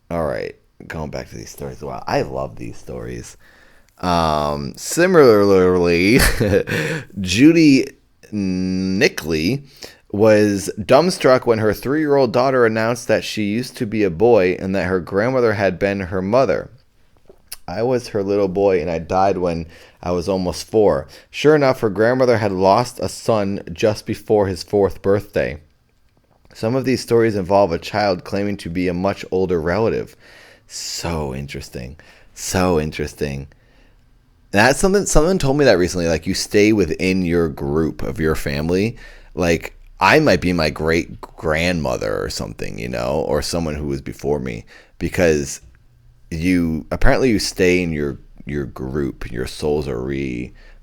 All right, going back to these stories. Wow, I love these stories. Similarly, Judy Nickley was dumbstruck when her 3-year-old daughter announced that she used to be a boy and that her grandmother had been her mother. "I was her little boy and I died when I was almost 4. Sure enough, her grandmother had lost a son just before his 4th birthday. Some of these stories involve a child claiming to be a much older relative." So interesting. That's something, someone told me that recently, like, you stay within your group of your family. Like, I might be my great grandmother or something, or someone who was before me, because you stay in your group. Your souls are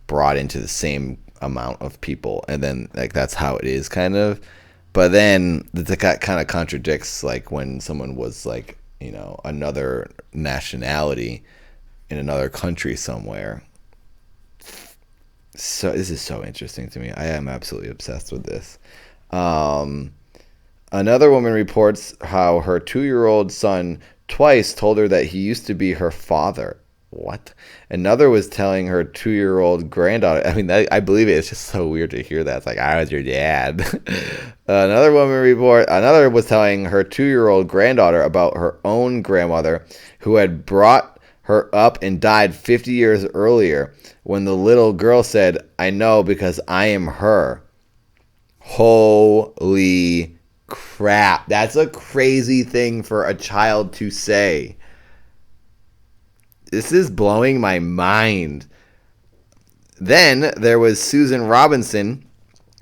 brought into the same amount of people, and then, like, that's how it is, kind of. But then that kind of contradicts like when someone was like, another nationality in another country somewhere. So this is so interesting to me. I am absolutely obsessed with this. Um, Another woman reports how her 2-year-old son twice told her that he used to be her father. What? Another was telling her 2-year-old granddaughter. I mean, I believe it. It's just so weird to hear that. It's like, I was your dad. Another was telling her 2-year-old granddaughter about her own grandmother who had brought her up and died 50 years earlier when the little girl said, I know because I am her. Holy crap. That's a crazy thing for a child to say. This is blowing my mind. Then there was Susan Robinson,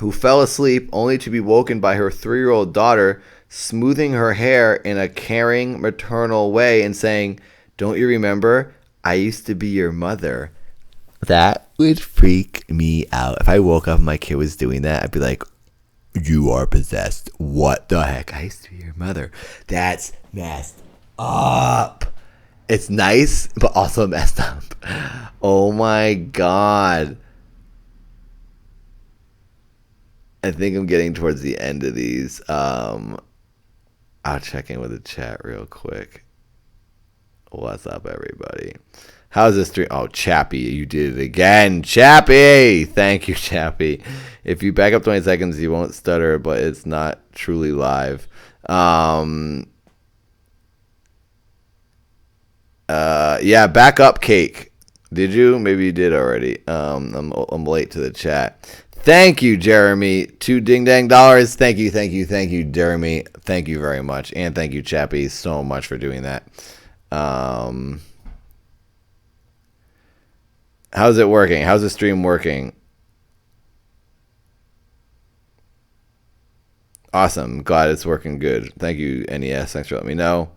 who fell asleep only to be woken by her 3-year-old daughter smoothing her hair in a caring, maternal way and saying, don't you remember? I used to be your mother. That would freak me out. If I woke up and my kid was doing that, I'd be like, you are possessed. What the heck? I used to be your mother. That's messed up. It's nice, but also messed up. Oh my God. I think I'm getting towards the end of these. I'll check in with the chat real quick. What's up, everybody? How's this stream? Oh, Chappie, you did it again. Chappie! Thank you, Chappie. If you back up 20 seconds, you won't stutter, but it's not truly live. Yeah, back up, Cake. Did you? Maybe you did already. I'm late to the chat. Thank you, Jeremy. $2 ding dang dollars. Thank you, Jeremy. Thank you very much. And thank you, Chappie, so much for doing that. How's it working? How's the stream working? Awesome. Glad it's working good. Thank you, NES. Thanks for letting me know.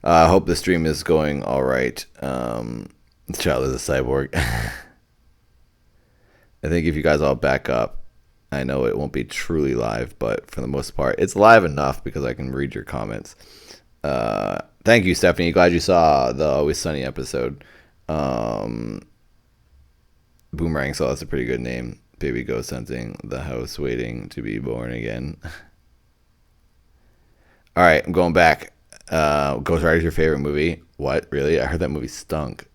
I hope the stream is going all right. The child is a cyborg. I think if you guys all back up, I know it won't be truly live, but for the most part, it's live enough because I can read your comments. Thank you, Stephanie. Glad you saw the Always Sunny episode. Boomerang Saw is a pretty good name. Baby ghost hunting the house, waiting to be born again. All right, I'm going back. Ghost Rider's your favorite movie? What? Really? I heard that movie stunk.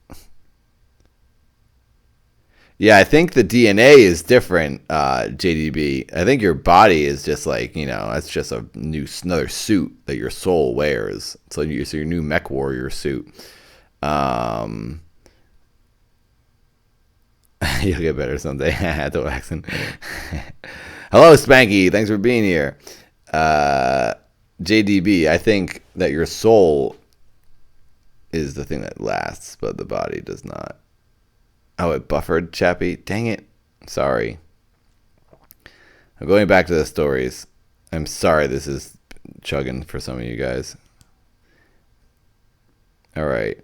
Yeah, I think the DNA is different, JDB. I think your body is just like, that's just another suit that your soul wears. So your new mech warrior suit. You'll get better someday. Don't accent. Hello, Spanky. Thanks for being here. JDB, I think that your soul is the thing that lasts, but the body does not. Oh, it buffered, Chappie. Dang it. Sorry. I'm going back to the stories. I'm sorry this is chugging for some of you guys. All right.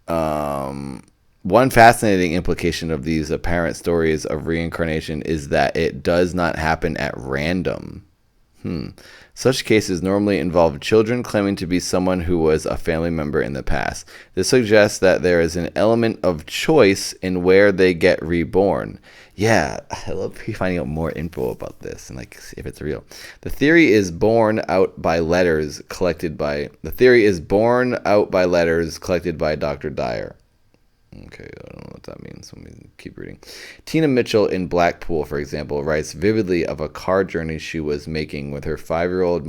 One fascinating implication of these apparent stories of reincarnation is that it does not happen at random. Such cases normally involve children claiming to be someone who was a family member in the past. This suggests that there is an element of choice in where they get reborn. Yeah, I love finding out more info about this and if it's real. The theory is borne out by letters collected by Dr. Dyer. Okay, I don't know what that means. Let me keep reading. Tina Mitchell in Blackpool, for example, writes vividly of a car journey she was making with her 5-year-old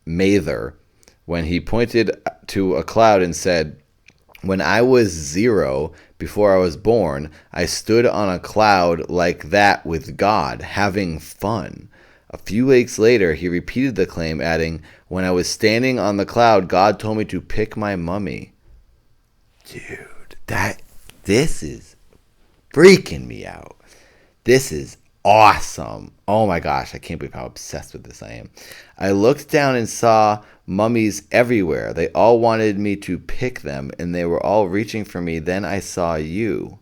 Mather when he pointed to a cloud and said, "When I was 0, before I was born, I stood on a cloud like that with God, having fun." A few weeks later, he repeated the claim, adding, "When I was standing on the cloud, God told me to pick my mummy." Dude, this is freaking me out. This is awesome. Oh my gosh, I can't believe how obsessed with this I am. I looked down and saw mummies everywhere. They all wanted me to pick them, and they were all reaching for me. Then I saw you.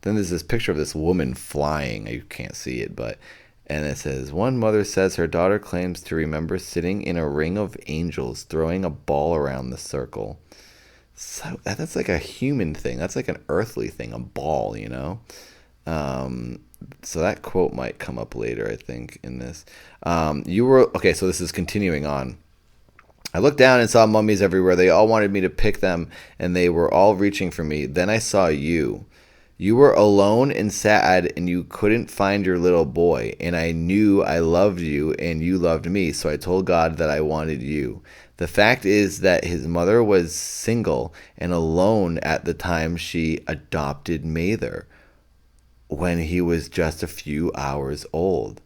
Then there's this picture of this woman flying. You can't see it, but. And it says, one mother says her daughter claims to remember sitting in a ring of angels throwing a ball around the circle. So that's like a human thing. That's like an earthly thing, a ball, you know? So that quote might come up later, I think, in this. Okay, so this is continuing on. I looked down and saw mummies everywhere. They all wanted me to pick them, and they were all reaching for me. Then I saw you. You were alone and sad, and you couldn't find your little boy. And I knew I loved you, and you loved me. So I told God that I wanted you. The fact is that his mother was single and alone at the time she adopted Mather when he was just a few hours old.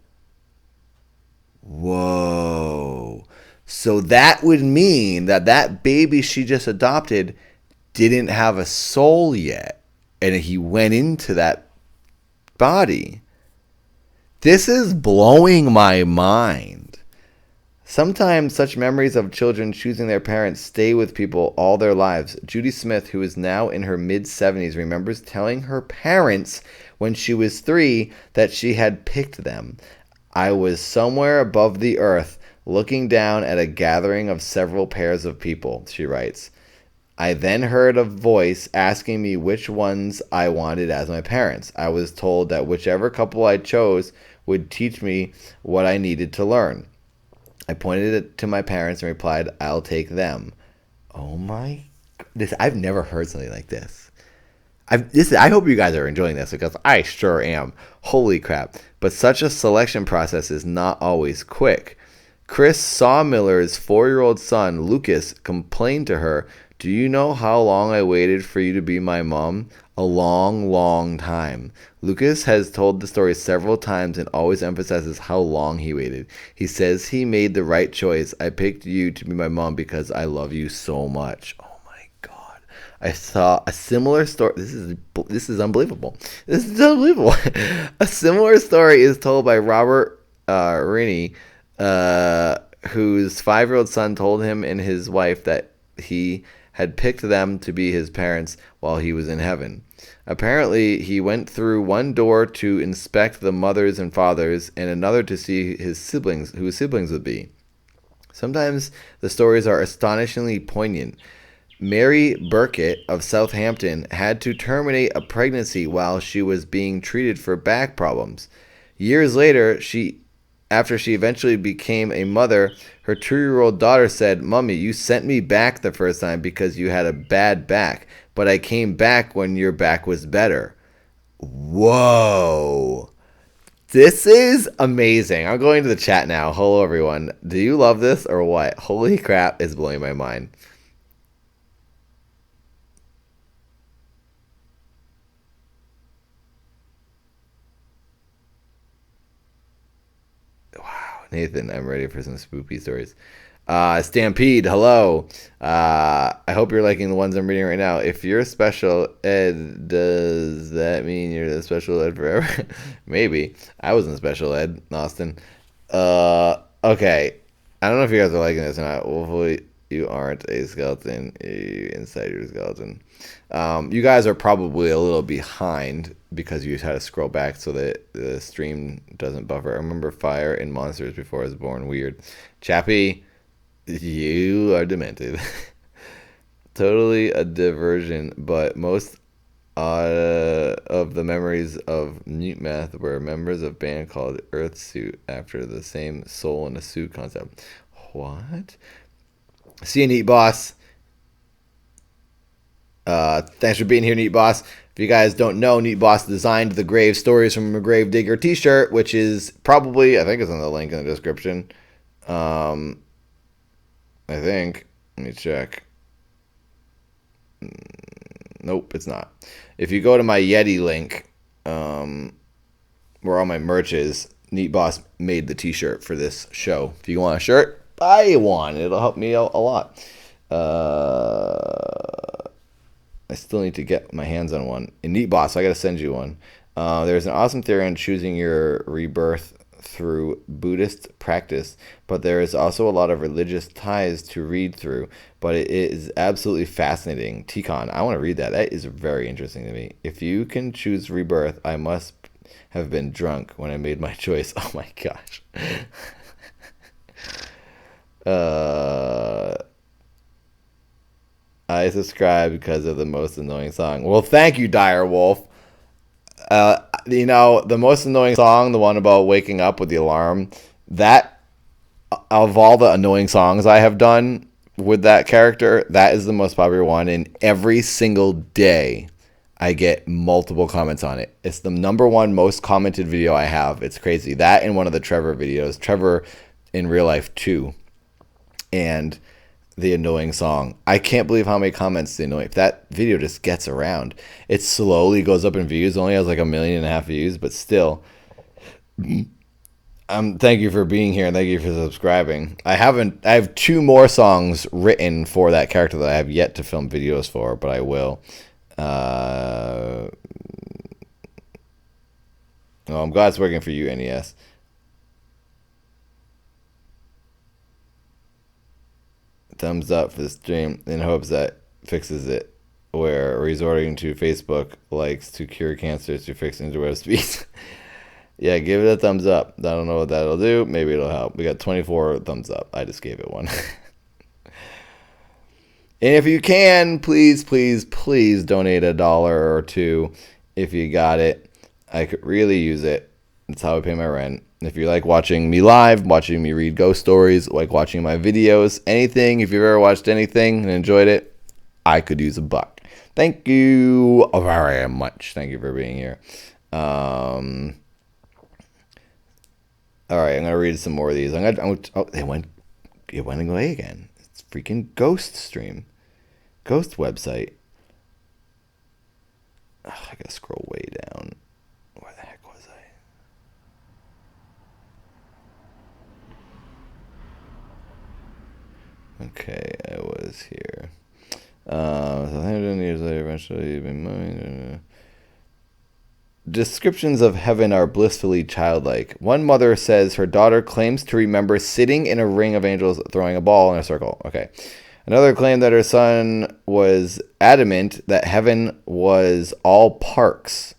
Whoa. So that would mean that that baby she just adopted didn't have a soul yet. And he went into that body. This is blowing my mind. Sometimes such memories of children choosing their parents stay with people all their lives. Judy Smith, who is now in her mid-70s, remembers telling her parents when she was 3 that she had picked them. I was somewhere above the earth, looking down at a gathering of several pairs of people, she writes. I then heard a voice asking me which ones I wanted as my parents. I was told that whichever couple I chose would teach me what I needed to learn. I pointed it to my parents and replied, I'll take them. Oh my... I've never heard something like this. I hope you guys are enjoying this because I sure am. Holy crap. But such a selection process is not always quick. Chris Sawmiller's 4-year-old son, Lucas, complained to her, do you know how long I waited for you to be my mom? A long, long time. Lucas has told the story several times and always emphasizes how long he waited. He says he made the right choice. I picked you to be my mom because I love you so much. Oh my God. I saw a similar story. This is unbelievable. This is unbelievable. A similar story is told by Robert Riney, whose 5-year-old son told him and his wife that he had picked them to be his parents while he was in heaven. Apparently, he went through one door to inspect the mothers and fathers and another to see his siblings, who his siblings would be. Sometimes the stories are astonishingly poignant. Mary Burkett of Southampton had to terminate a pregnancy while she was being treated for back problems. Years later, after she eventually became a mother, her 2-year-old daughter said, Mommy, you sent me back the first time because you had a bad back, but I came back when your back was better. Whoa. This is amazing. I'm going to the chat now. Hello, everyone. Do you love this or what? Holy crap, it's blowing my mind. Nathan, I'm ready for some spoopy stories. Stampede, hello. I hope you're liking the ones I'm reading right now. If you're special ed, does that mean you're the special ed forever? Maybe. I was in special ed, Austin. Okay. I don't know if you guys are liking this or not. Hopefully you aren't a skeleton inside your skeleton. You guys are probably a little behind because you had to scroll back so that the stream doesn't buffer. I remember Fire and Monsters before I was born. Weird. Chappie, you are demented. Totally a diversion, but most of the memories of Newt Math were members of a band called Earthsuit after the same soul in a suit concept. What? See you, Neat Boss. Thanks for being here, Neat Boss. If you guys don't know, Neat Boss designed the Grave Stories from a Grave Digger t-shirt, which is probably, I think it's on the link in the description. I think. Let me check. Nope, it's not. If you go to my Yeti link, where all my merch is, Neat Boss made the t-shirt for this show. If you want a shirt, buy one. It'll help me out a lot. I still need to get my hands on one. In Neat Boss, I got to send you one. There's an awesome theory on choosing your rebirth through Buddhist practice, but there is also a lot of religious ties to read through. But it is absolutely fascinating. Tikon, I want to read that. That is very interesting to me. If you can choose rebirth, I must have been drunk when I made my choice. Oh my gosh. I subscribe because of the most annoying song. Well, thank you, Dire Wolf. The most annoying song, the one about waking up with the alarm, that, of all the annoying songs I have done with that character, that is the most popular one. And every single day, I get multiple comments on it. It's the number one most commented video I have. It's crazy. That and one of the Trevor videos. Trevor in real life, too. And the annoying song. I can't believe how many comments the annoying. If that video just gets around, it slowly goes up in views. Only has like 1.5 million views, but still. Thank you for being here and thank you for subscribing. I have 2 more songs written for that character that I have yet to film videos for, but I will. Oh, I'm glad it's working for you, NES. Thumbs up for the stream in hopes that fixes it. Where resorting to Facebook likes to cure cancer to fix interweb speeds. Yeah, give it a thumbs up. I don't know what that'll do. Maybe it'll help. We got 24 thumbs up. I just gave it one. And if you can, please, please, please donate $1 or $2 if you got it. I could really use it. That's how I pay my rent. If you like watching me live, watching me read ghost stories, like watching my videos, anything, if you've ever watched anything and enjoyed it, I could use $1. Thank you very much. Thank you for being here. All right, I'm gonna read some more of these. It went away again. It's freaking ghost stream, ghost website. I gotta scroll way down. Where the heck was I? Okay, I was here. So 100 years later, eventually, descriptions of heaven are blissfully childlike. One mother says her daughter claims to remember sitting in a ring of angels throwing a ball in a circle. Okay. Another claimed that her son was adamant that heaven was all parks.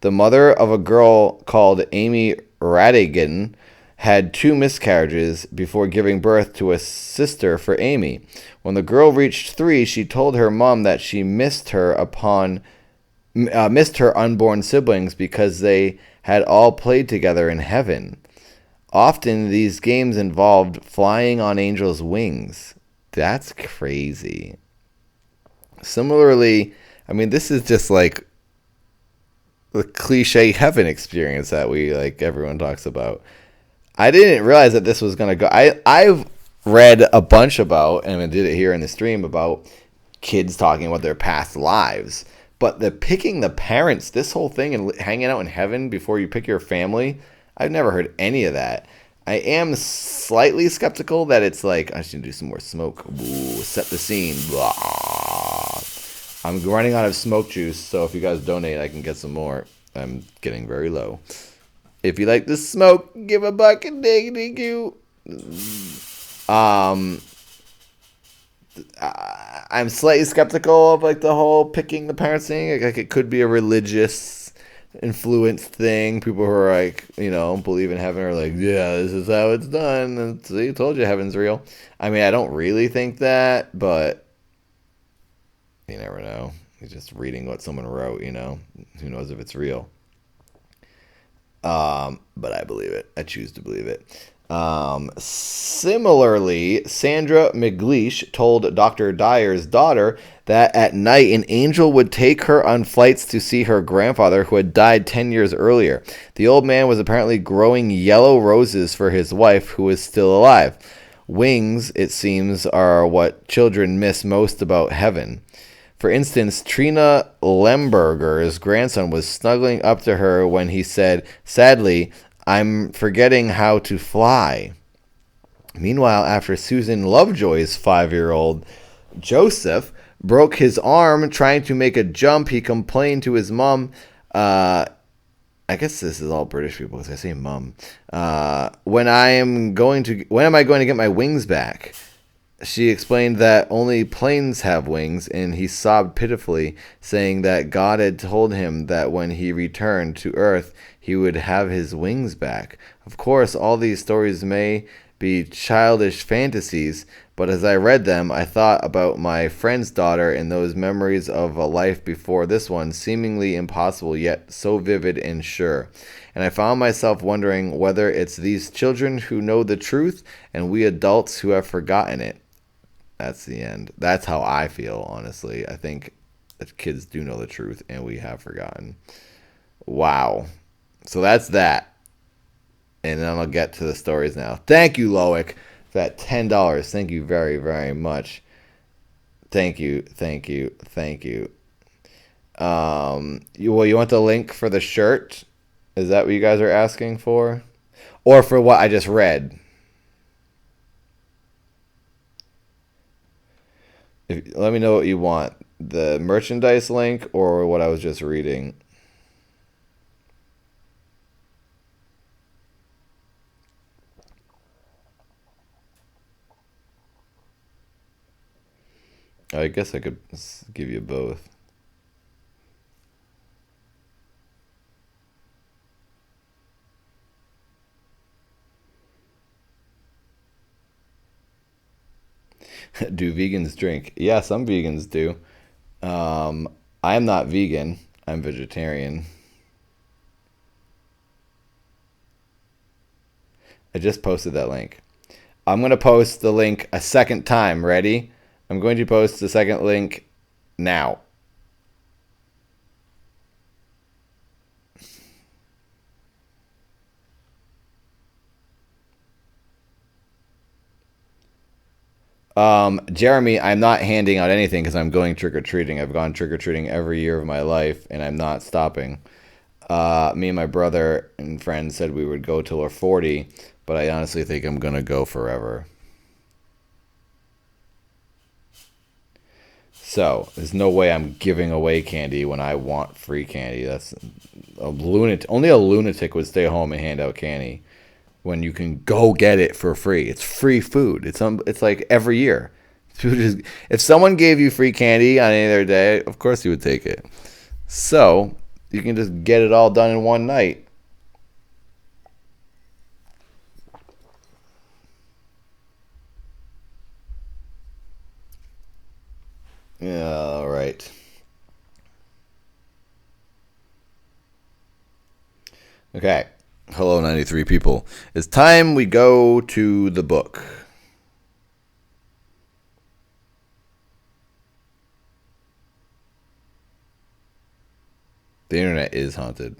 The mother of a girl called Amy Radigan had 2 miscarriages before giving birth to a sister for Amy. When the girl reached 3, she told her mom that she missed her unborn siblings because they had all played together in heaven. Often these games involved flying on angels' wings. That's crazy. Similarly, I mean, this is just like the cliche heaven experience that everyone talks about. I didn't realize that this was going to go. I've read a bunch about, and I did it here in the stream, about kids talking about their past lives. But the picking the parents, this whole thing, and hanging out in heaven before you pick your family, I've never heard any of that. I am slightly skeptical that it's like, I should do some more smoke. Ooh, set the scene. Blah. I'm running out of smoke juice, so if you guys donate, I can get some more. I'm getting very low. If you like the smoke, give $1 and thank you. I'm slightly skeptical of the whole picking the parents thing. Like it could be a religious influenced thing. People who are believe in heaven are like, yeah, this is how it's done. And see, I told you heaven's real. I mean, I don't really think that, but you never know. You're just reading what someone wrote, Who knows if it's real? But I believe it. I choose to believe it. Similarly, Sandra McLeish told Dr. Dyer's daughter that at night an angel would take her on flights to see her grandfather who had died 10 years earlier. The old man was apparently growing yellow roses for his wife who was still alive. Wings, it seems, are what children miss most about heaven. For instance, Trina Lemberger's grandson was snuggling up to her when he said, "Sadly, I'm forgetting how to fly." Meanwhile, after Susan Lovejoy's 5-year-old Joseph broke his arm trying to make a jump. He complained to his mom. I guess this is all British people because I say mum. When am I going to get my wings back? She explained that only planes have wings, and he sobbed pitifully, saying that God had told him that when he returned to Earth, he would have his wings back. Of course, all these stories may be childish fantasies, but as I read them, I thought about my friend's daughter and those memories of a life before this one, seemingly impossible yet so vivid and sure. And I found myself wondering whether it's these children who know the truth and we adults who have forgotten it. That's the end. That's how I feel, honestly. I think that kids do know the truth and we have forgotten. Wow. So that's that. And then I'll get to the stories now. Thank you, Loic, for that $10. Thank you very, very much. Thank you. You want the link for the shirt? Is that what you guys are asking for? Or for what I just read? Let me know what you want. The merchandise link or what I was just reading. I guess I could give you both. Do vegans drink? Yeah, some vegans do. I am not vegan. I'm vegetarian. I just posted that link. I'm going to post the link a second time. Ready? I'm going to post the second link now. Jeremy, I'm not handing out anything because I'm going trick-or-treating. I've gone trick-or-treating every year of my life, and I'm not stopping. Me and my brother and friends said we would go till we're 40, but I honestly think I'm going to go forever. So, there's no way I'm giving away candy when I want free candy. That's a lunatic. Only a lunatic would stay home and hand out candy when you can go get it for free. It's free food. It's like every year. If someone gave you free candy on any other day, of course you would take it. So, you can just get it all done in one night. Yeah, all right. Okay. Hello, 93 people. It's time we go to the book. The internet is haunted.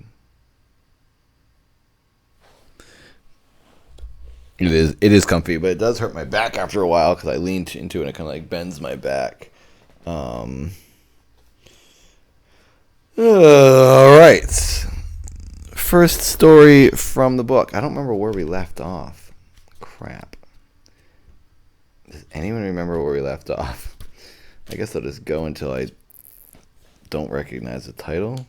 It is comfy, but it does hurt my back after a while because I lean into it and it kind of like bends my back. All right. First story from the book. I don't remember where we left off. Crap. Does anyone remember where we left off? I guess I'll just go until I don't recognize the title.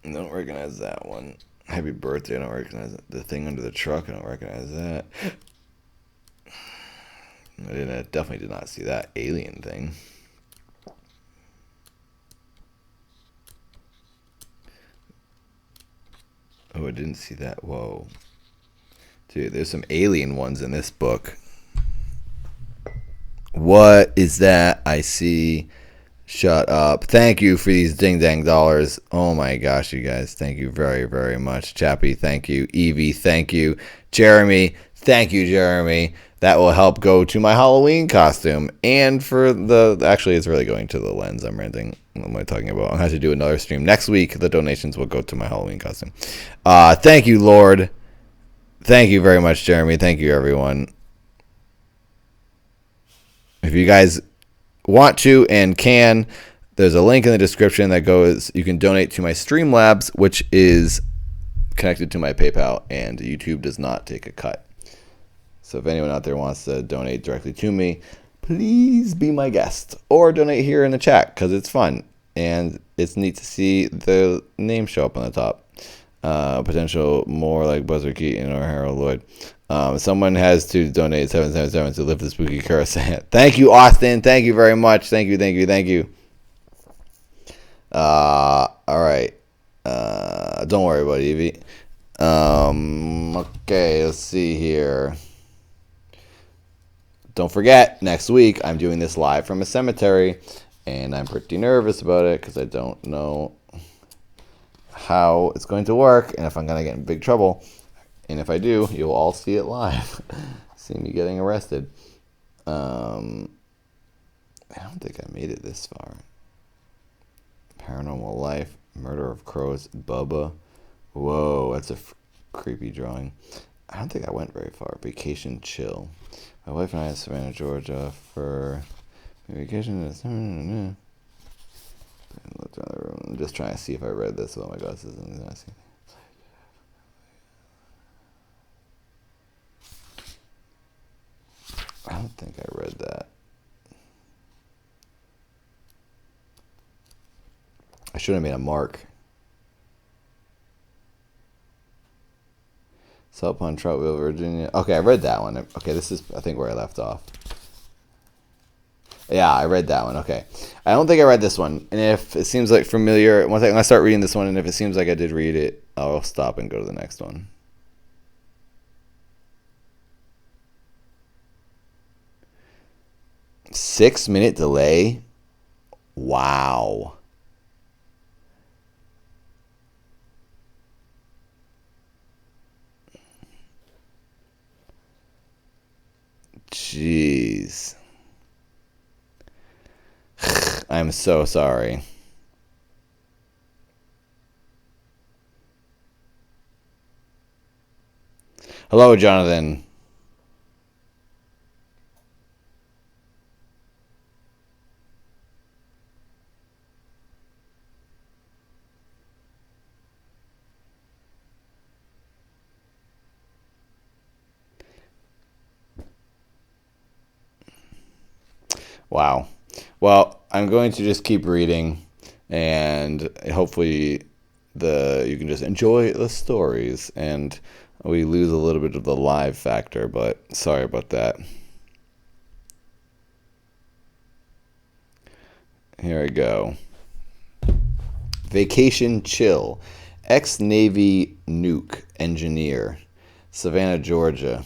I don't recognize that one. Happy birthday, I don't recognize it. The thing under the truck, I don't recognize that. I definitely did not see that alien thing. Oh, I didn't see that. Whoa. Dude, there's some alien ones in this book. What is that I see? Shut up. Thank you for these ding-dang dollars. Oh my gosh, you guys. Thank you very, very much. Chappie, thank you. Evie, thank you. Jeremy, thank you, Jeremy. That will help go to my Halloween costume. And for actually, it's really going to the lens I'm renting. What am I talking about? I'll have to do another stream. Next week, the donations will go to my Halloween costume. Thank you, Lord. Thank you very much, Jeremy. Thank you, everyone. If you guys want to and can, there's a link in the description that goes, you can donate to my Streamlabs, which is connected to my PayPal, and YouTube does not take a cut. So if anyone out there wants to donate directly to me, please be my guest or donate here in the chat because it's fun and it's neat to see the name show up on the top. Potential more like Buzzer Keaton or Harold Lloyd. Someone has to donate $777 to lift the spooky curse. Thank you, Austin. Thank you very much. Thank you. All right. Don't worry about it, Evie. Okay, let's see here. Don't forget, next week I'm doing this live from a cemetery, and I'm pretty nervous about it because I don't know how it's going to work and if I'm going to get in big trouble. And if I do, you'll all see it live. See me getting arrested. I don't think I made it this far. Paranormal Life, Murder of Crows, Bubba. Whoa, that's a creepy drawing. I don't think I went very far. Vacation Chill. My wife and I in Savannah, Georgia for vacation. Looked around the room. I'm just trying to see if I read this. Oh my God, this isn't nasty. I don't think I read that. I should have made a mark. Salt Pond, Troutville, Virginia. Okay, I read that one. Okay, this is, I think, where I left off. Yeah, I read that one. Okay. I don't think I read this one. And if it seems like familiar, once I start reading this one, and if it seems like I did read it, I'll stop and go to the next one. Six-minute delay? Wow. Jeez. I'm so sorry. Hello, Jonathan. Wow. Well, I'm going to just keep reading, and hopefully you can just enjoy the stories, and we lose a little bit of the live factor, but sorry about that. Here we go. Vacation Chill. Ex-Navy nuke engineer. Savannah, Georgia.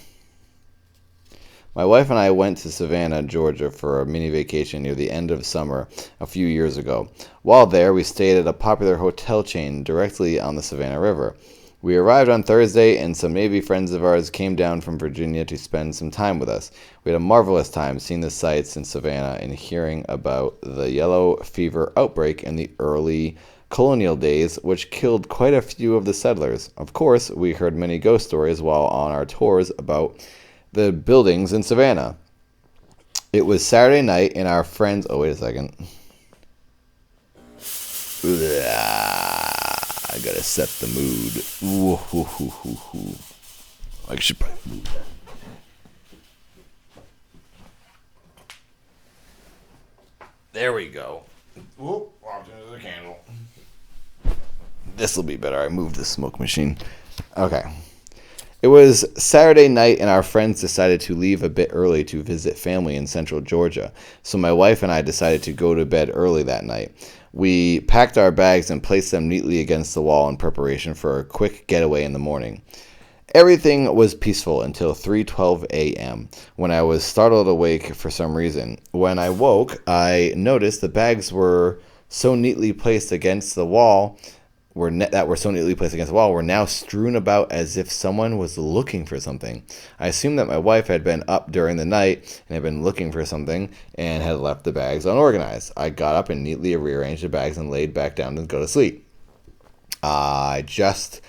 My wife and I went to Savannah, Georgia for a mini vacation near the end of summer a few years ago. While there, we stayed at a popular hotel chain directly on the Savannah River. We arrived on Thursday, and some Navy friends of ours came down from Virginia to spend some time with us. We had a marvelous time seeing the sights in Savannah and hearing about the yellow fever outbreak in the early colonial days, which killed quite a few of the settlers. Of course, we heard many ghost stories while on our tours about the buildings in Savannah. It was Saturday night, and our friends... Oh, wait a second. I gotta set the mood. I should probably move that. There we go. Whoop, walked into the candle. This will be better. I moved the smoke machine. Okay. It was Saturday night, and our friends decided to leave a bit early to visit family in central Georgia. So my wife and I decided to go to bed early that night. We packed our bags and placed them neatly against the wall in preparation for a quick getaway in the morning. Everything was peaceful until 3:12 a.m. when I was startled awake for some reason. When I woke, I noticed the bags were so neatly placed against the wall were now strewn about as if someone was looking for something. I assumed that my wife had been up during the night and had been looking for something and had left the bags unorganized. I got up and neatly rearranged the bags and laid back down to go to sleep. Just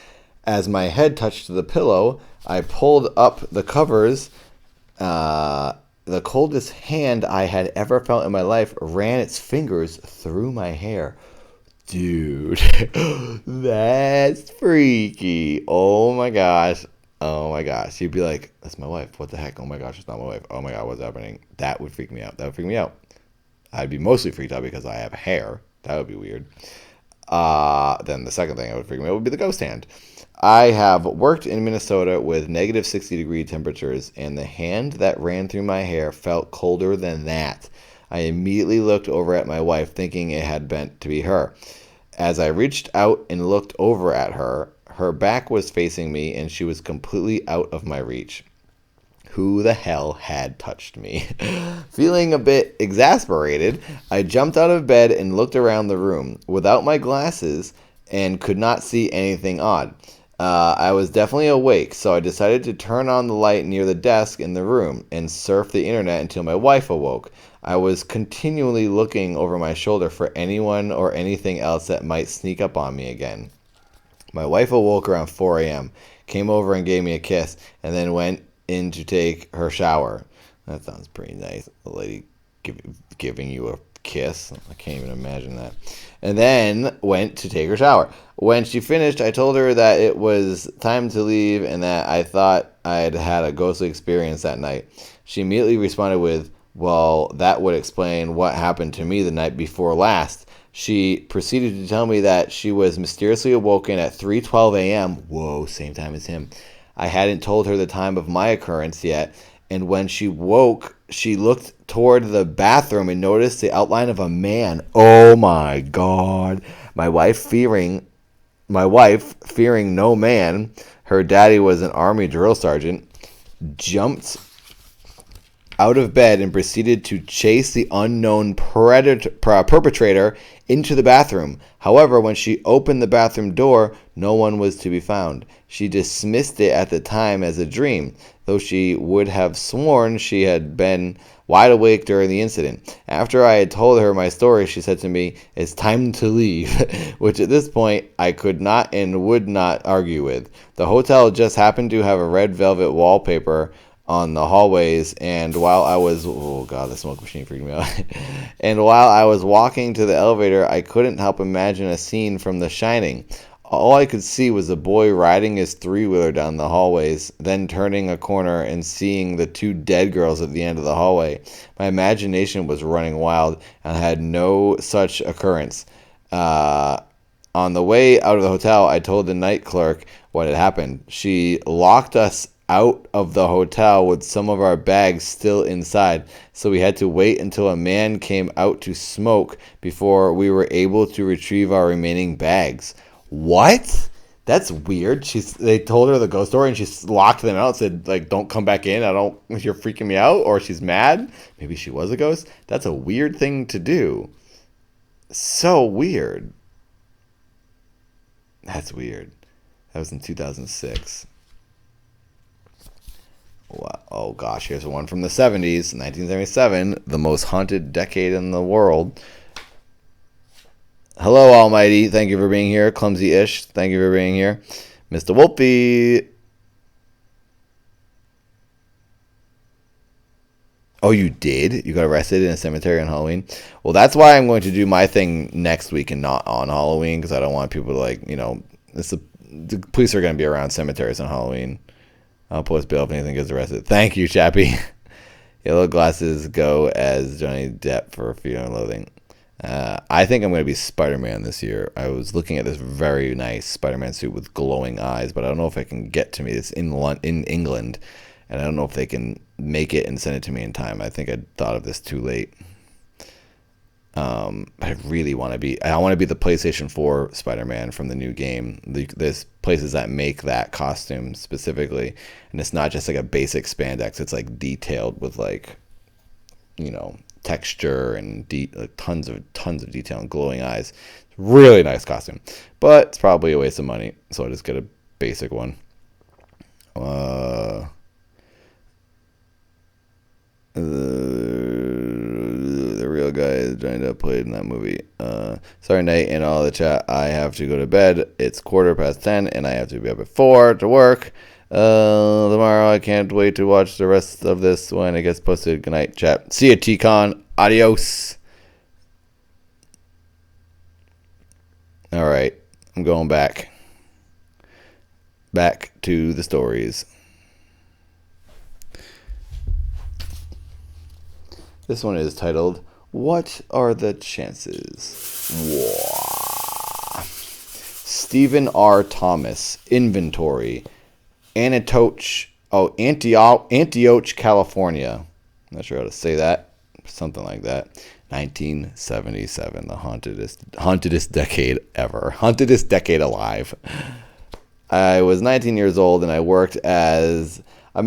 as my head touched the pillow, I pulled up the covers. The coldest hand I had ever felt in my life ran its fingers through my hair. Dude, that's freaky. Oh my gosh. Oh my gosh. You'd be like, that's my wife. What the heck? Oh my gosh, it's not my wife. Oh my God, what's happening? That would freak me out. That would freak me out. I'd be mostly freaked out because I have hair. That would be weird. Then the second thing that would freak me out would be the ghost hand. I have worked in Minnesota with negative 60-degree temperatures, and the hand that ran through my hair felt colder than that. I immediately looked over at my wife, thinking it had been to be her. As I reached out and looked over at her, her back was facing me, and she was completely out of my reach. Who the hell had touched me? Feeling a bit exasperated, I jumped out of bed and looked around the room without my glasses and could not see anything odd. I was definitely awake, so I decided to turn on the light near the desk in the room and surf the internet until my wife awoke. I was continually looking over my shoulder for anyone or anything else that might sneak up on me again. My wife awoke around 4 a.m., came over and gave me a kiss, and then went in to take her shower. That sounds pretty nice. A lady giving you a kiss. I can't even imagine that. And then went to take her shower. When she finished, I told her that it was time to leave and that I thought I'd had a ghostly experience that night. She immediately responded with, well, that would explain what happened to me the night before last. She proceeded to tell me that she was mysteriously awoken at 3:12 a.m. Whoa, same time as him. I hadn't told her the time of my occurrence yet, and when she woke, she looked toward the bathroom and noticed the outline of a man. Oh my God. My wife, fearing no man, her daddy was an army drill sergeant, jumped out of bed and proceeded to chase the unknown perpetrator into the bathroom. However, when she opened the bathroom door, no one was to be found. She dismissed it at the time as a dream, though she would have sworn she had been wide awake during the incident. After I had told her my story, she said to me, "It's time to leave," which at this point I could not and would not argue with. The hotel just happened to have a red velvet wallpaper on the hallways, and while I was, oh God, the smoke machine freaked me out. And while I was walking to the elevator, I couldn't help imagine a scene from The Shining. All I could see was a boy riding his three-wheeler down the hallways, then turning a corner and seeing the two dead girls at the end of the hallway. My imagination was running wild and had no such occurrence. On the way out of the hotel, I told the night clerk what had happened. She locked us out of the hotel with some of our bags still inside, so we had to wait until a man came out to smoke before we were able to retrieve our remaining bags. What? That's weird. They told her the ghost story and she locked them out, said like, don't come back in, you're freaking me out. Or she's mad, maybe she was a ghost. That's a weird thing to do. So weird. That's weird. That was in 2006. Oh gosh, here's one from the 70s, 1977, the most haunted decade in the world. Hello, Almighty. Thank you for being here. Clumsy-ish. Thank you for being here. Mr. Wolfie. Oh, you did? You got arrested in a cemetery on Halloween? Well, that's why I'm going to do my thing next week and not on Halloween, because I don't want people to, the police are going to be around cemeteries on Halloween. I'll post bail if anything gets arrested. Thank you, Chappie. Yellow glasses go as Johnny Depp for Fear and Loathing. I think I'm going to be Spider-Man this year. I was looking at this very nice Spider-Man suit with glowing eyes, but I don't know if I can get to me. It's in England, and I don't know if they can make it and send it to me in time. I think I thought of this too late. I really want to be. I want to be the PlayStation 4 Spider-Man from the new game. There's places that make that costume specifically, and it's not just like a basic spandex. It's like detailed with texture and tons of detail and glowing eyes. Really nice costume, but it's probably a waste of money. So I just get a basic one. The real guy Johnny Depp played in that movie. Sorry, Nate, and all the chat. I have to go to bed. It's 10:15, and I have to be up at 4 to work. Tomorrow, I can't wait to watch the rest of this when it gets posted. Good night, chat. See you, T-Con. Adios. All right, I'm going back. Back to the stories. This one is titled, What Are the Chances? Wow. Stephen R. Thomas, Inventory, Antioch, California. I'm not sure how to say that. Something like that. 1977, the hauntedest decade ever. Hauntedest decade alive. I was 19 years old and I worked as a I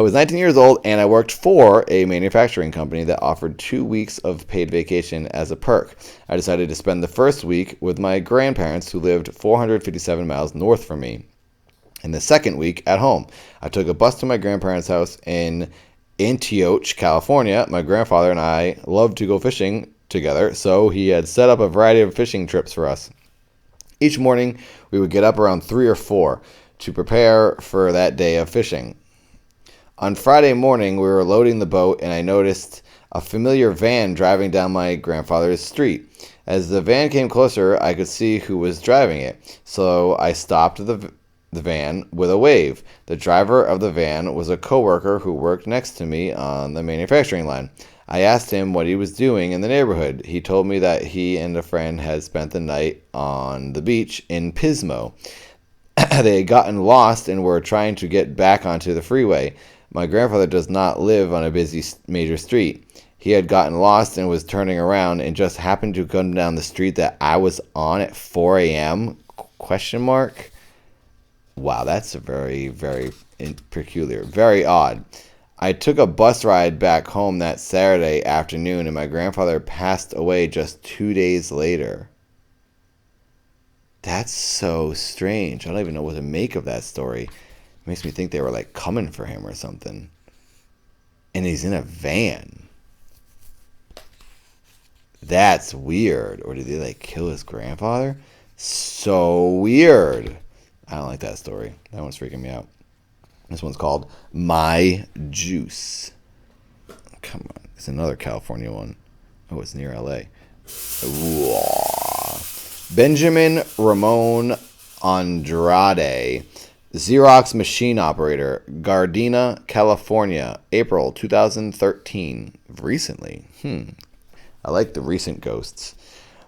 was 19 years old and I worked for a manufacturing company that offered 2 weeks of paid vacation as a perk. I decided to spend the first week with my grandparents who lived 457 miles north from me, and the second week at home. I took a bus to my grandparents' house in Antioch, California. My grandfather and I loved to go fishing together, so he had set up a variety of fishing trips for us. Each morning, we would get up around 3 or 4 to prepare for that day of fishing. On Friday morning, we were loading the boat, and I noticed a familiar van driving down my grandfather's street. As the van came closer, I could see who was driving it, so I stopped the van with a wave. The driver of the van was a coworker who worked next to me on the manufacturing line. I asked him what he was doing in the neighborhood. He told me that he and a friend had spent the night on the beach in Pismo. They had gotten lost and were trying to get back onto the freeway. My grandfather does not live on a busy major street. He had gotten lost and was turning around and just happened to come down the street that I was on at 4 a.m. Question mark. Wow, that's very, very peculiar. Very odd. I took a bus ride back home that Saturday afternoon, and my grandfather passed away just 2 days later. That's so strange. I don't even know what to make of that story. It makes me think they were like coming for him or something. And he's in a van. That's weird. Or did they like kill his grandfather? So weird. I don't like that story. That one's freaking me out. This one's called My Juice. Come on. It's another California one. Oh, it's near LA. Ooh. Benjamin Ramon Andrade, Xerox machine operator, Gardena, California, April 2013. Recently. I like the recent ghosts.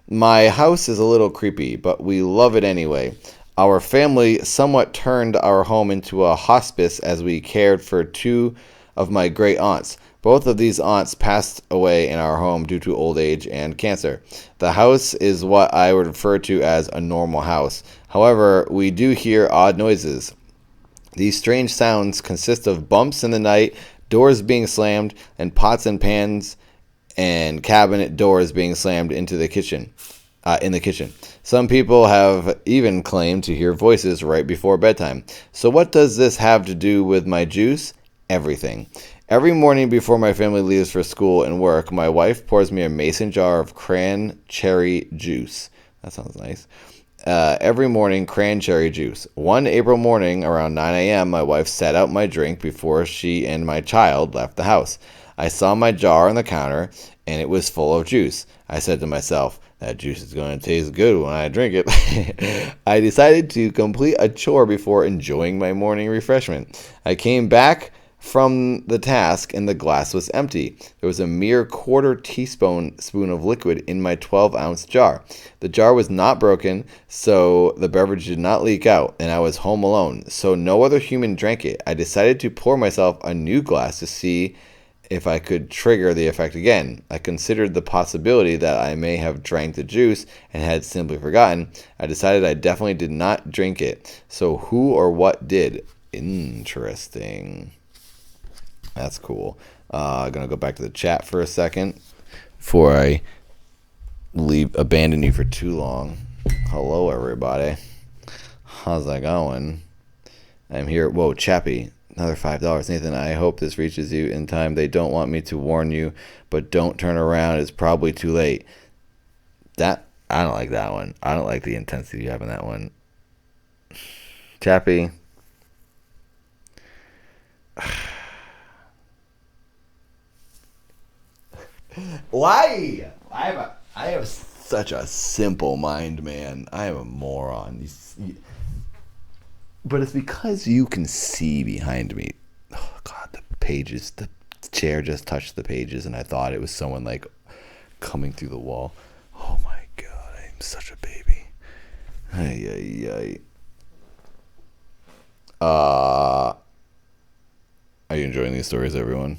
My house is a little creepy, but we love it anyway. Our family somewhat turned our home into a hospice as we cared for 2 of my great aunts. Both of these aunts passed away in our home due to old age and cancer. The house is what I would refer to as a normal house. However, we do hear odd noises. These strange sounds consist of bumps in the night, doors being slammed, and pots and pans and cabinet doors being slammed into the kitchen. In the kitchen. Some people have even claimed to hear voices right before bedtime. So what does this have to do with my juice? Everything. Every morning before my family leaves for school and work, my wife pours me a mason jar of cran-cherry juice. That sounds nice. Every morning, cran-cherry juice. One April morning, around 9 a.m., my wife set out my drink before she and my child left the house. I saw my jar on the counter, and it was full of juice. I said to myself, that juice is going to taste good when I drink it. I decided to complete a chore before enjoying my morning refreshment. I came back from the task and the glass was empty. There was a mere quarter teaspoon of liquid in my 12-ounce jar. The jar was not broken, so the beverage did not leak out, and I was home alone, so no other human drank it. I decided to pour myself a new glass to see if I could trigger the effect again. I considered the possibility that I may have drank the juice and had simply forgotten. I decided I definitely did not drink it. So who or what did? Interesting. That's cool. I'm going to go back to the chat for a second before I abandon you for too long. Hello, everybody. How's that going? I'm here. Whoa, Chappie. Another $5. Nathan, I hope this reaches you in time. They don't want me to warn you, but don't turn around. It's probably too late. I don't like that one. I don't like the intensity you have in that one. Chappie. Why? I have such a simple mind, man. I am a moron. But it's because you can see behind me. Oh, God, the pages, the chair just touched the pages, and I thought it was someone, like, coming through the wall. Oh, my God, I'm such a baby. Ay, ay, ay. Are you enjoying these stories, everyone?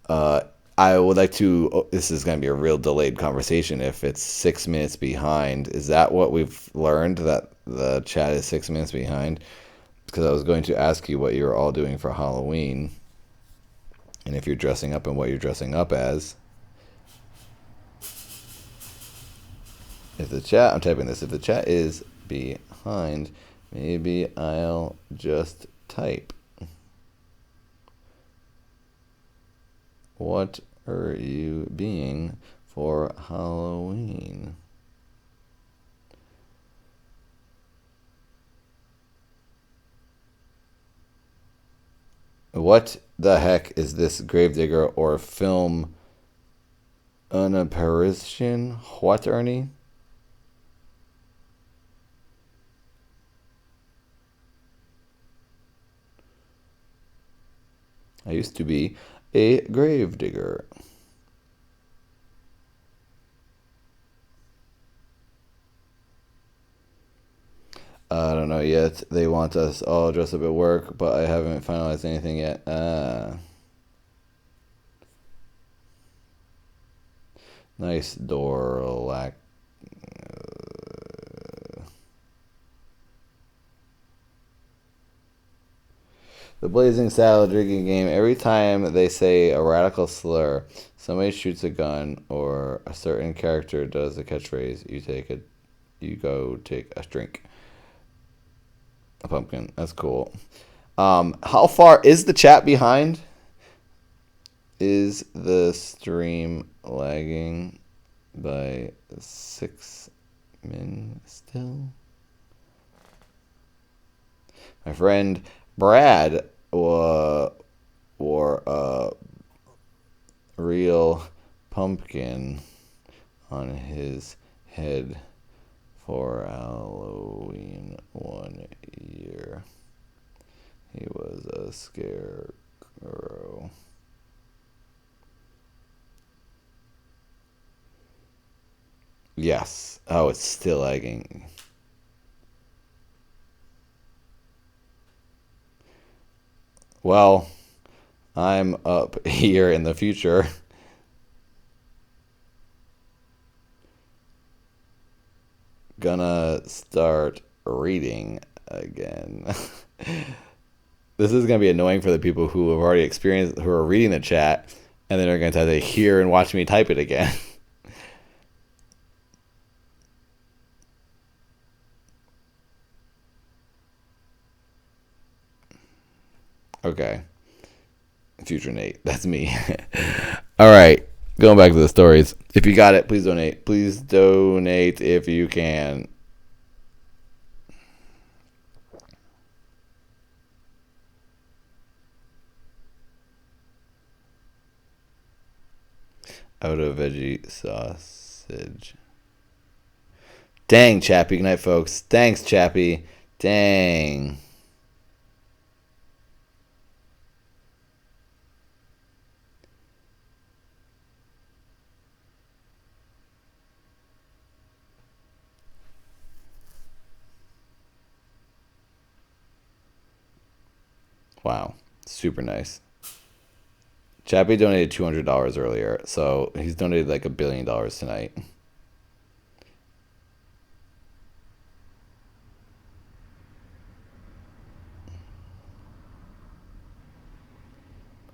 I would like to. Oh, this is going to be a real delayed conversation. If it's 6 minutes behind, is that what we've learned? That the chat is 6 minutes behind? Because I was going to ask you what you're all doing for Halloween, and if you're dressing up and what you're dressing up as. If the chat, I'm typing this. If the chat is behind, maybe I'll just type. What are you being for Halloween? What the heck is this, Gravedigger or film unapparition? What, Ernie? I used to be a gravedigger. I don't know yet. They want us all dressed up at work, but I haven't finalized anything yet. Nice door lack. The Blazing Saddle drinking game. Every time they say a radical slur, somebody shoots a gun, or a certain character does a catchphrase, you go take a drink. A pumpkin. That's cool. How far is the chat behind? Is the stream lagging by 6 min still? My friend Brad wore a real pumpkin on his head for Halloween one year. He was a scarecrow. Yes. Oh, it's still lagging. Well, I'm up here in the future. Gonna start reading again. This is gonna be annoying for the people who have already experienced, who are reading the chat, and then they're gonna have to hear and watch me type it again. Okay. Future Nate. That's me. All right. Going back to the stories. If you got it, please donate. Please donate if you can. Out of veggie sausage. Dang, Chappie. Good night, folks. Thanks, Chappie. Dang. Wow. Super nice. Chappie donated $200 earlier, so he's donated like $1 billion tonight.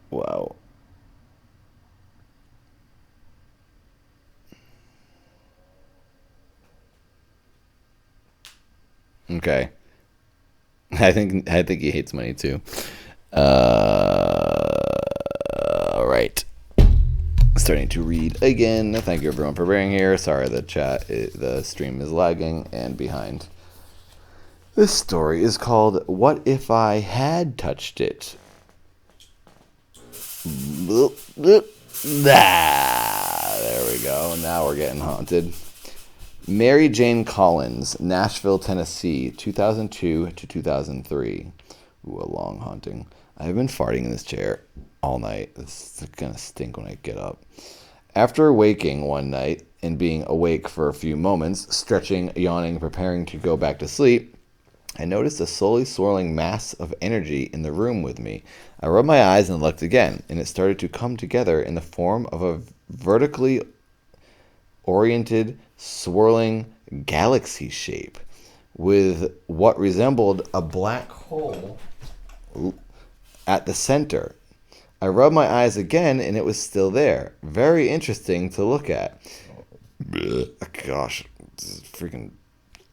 Wow. Okay. I think he hates money too. All right. Starting to read again. Thank you everyone for being here. Sorry the stream is lagging and behind. This story is called What If I Had Touched It? There we go. Now we're getting haunted. Mary Jane Collins, Nashville, Tennessee, 2002 to 2003. Ooh, a long haunting. I've been farting in this chair all night. It's going to stink when I get up. After waking one night and being awake for a few moments, stretching, yawning, preparing to go back to sleep, I noticed a slowly swirling mass of energy in the room with me. I rubbed my eyes and looked again, and it started to come together in the form of a vertically oriented, swirling galaxy shape with what resembled a black hole at the center. I rubbed my eyes again, and it was still there. Very interesting to look at. Gosh, this is freaking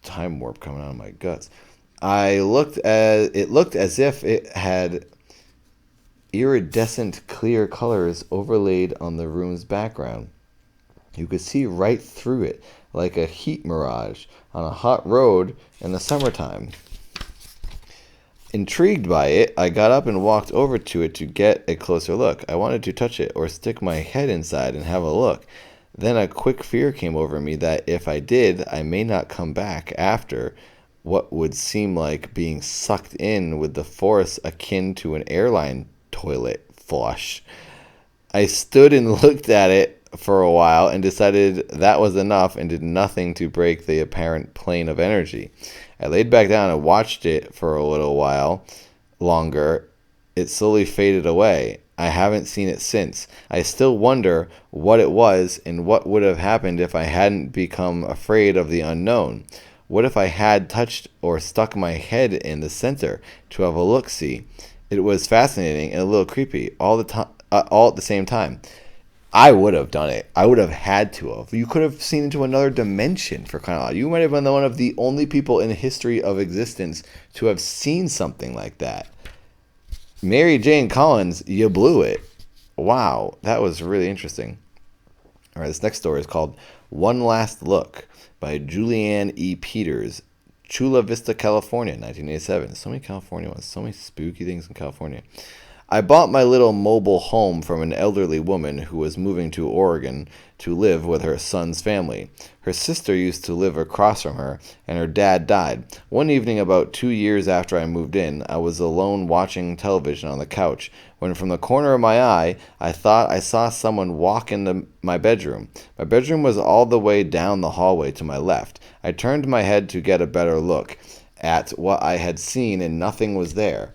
time warp coming out of my guts. It looked as if it had iridescent clear colors overlaid on the room's background. You could see right through it, like a heat mirage on a hot road in the summertime. Intrigued by it, I got up and walked over to it to get a closer look. I wanted to touch it or stick my head inside and have a look. Then a quick fear came over me that if I did, I may not come back after what would seem like being sucked in with the force akin to an airline toilet flush. I stood and looked at it for a while and decided that was enough and did nothing to break the apparent plane of energy. I laid back down and watched it for a little while longer. It slowly faded away. I haven't seen it since. I still wonder what it was and what would have happened if I hadn't become afraid of the unknown. What if I had touched or stuck my head in the center to have a look-see? It was fascinating and a little creepy all at the same time. I would have done it. I would have had to have. You could have seen into another dimension, for crying out loud. You might have been one of the only people in the history of existence to have seen something like that. Mary Jane Collins, you blew it. Wow, that was really interesting. All right, this next story is called One Last Look by Julianne E. Peters, Chula Vista, California, 1987. So many California ones, so many spooky things in California. I bought my little mobile home from an elderly woman who was moving to Oregon to live with her son's family. Her sister used to live across from her, and her dad died. One evening about 2 years after I moved in, I was alone watching television on the couch, when from the corner of my eye, I thought I saw someone walk into my bedroom. My bedroom was all the way down the hallway to my left. I turned my head to get a better look at what I had seen, and nothing was there.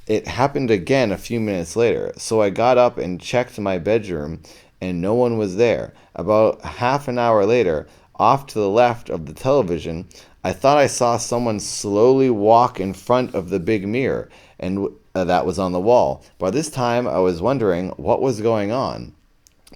It happened again a few minutes later, so I got up and checked my bedroom, and no one was there. About half an hour later, off to the left of the television, I thought I saw someone slowly walk in front of the big mirror, and that was on the wall. By this time, I was wondering what was going on,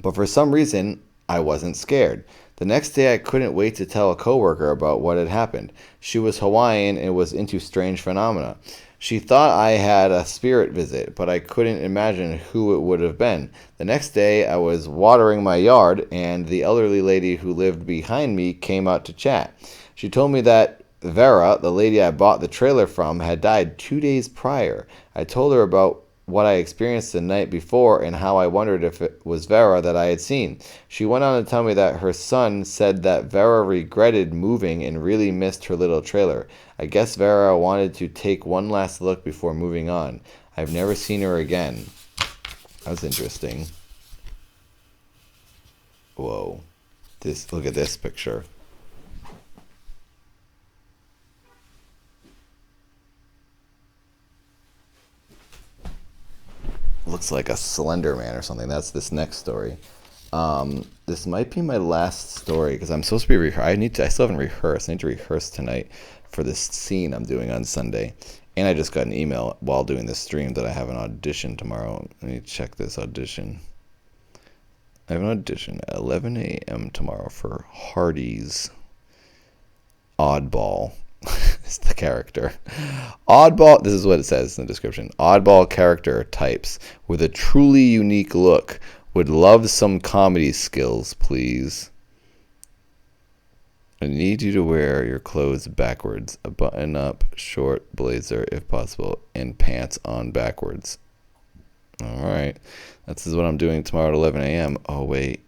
but for some reason, I wasn't scared. The next day, I couldn't wait to tell a coworker about what had happened. She was Hawaiian and was into strange phenomena. She thought I had a spirit visit, but I couldn't imagine who it would have been. The next day, I was watering my yard, and the elderly lady who lived behind me came out to chat. She told me that Vera, the lady I bought the trailer from, had died 2 days prior. I told her about what I experienced the night before and how I wondered if it was Vera that I had seen. She went on to tell me that her son said that Vera regretted moving and really missed her little trailer. I guess Vera wanted to take one last look before moving on. I've never seen her again. That was interesting. Whoa. Look at this picture. Looks like a Slender Man or something. That's this next story. This might be my last story because I'm supposed to be I still haven't rehearsed. I need to rehearse tonight for this scene I'm doing on Sunday. And I just got an email while doing this stream that I have an audition tomorrow. Let me check this audition. I have an audition at 11 a.m. tomorrow for Hardy's Oddball. It's the character. Oddball, this is what it says in the description. Oddball character types with a truly unique look. Would love some comedy skills, please. I need you to wear your clothes backwards. A button-up short blazer, if possible, and pants on backwards. All right. This is what I'm doing tomorrow at 11 a.m. Oh, wait.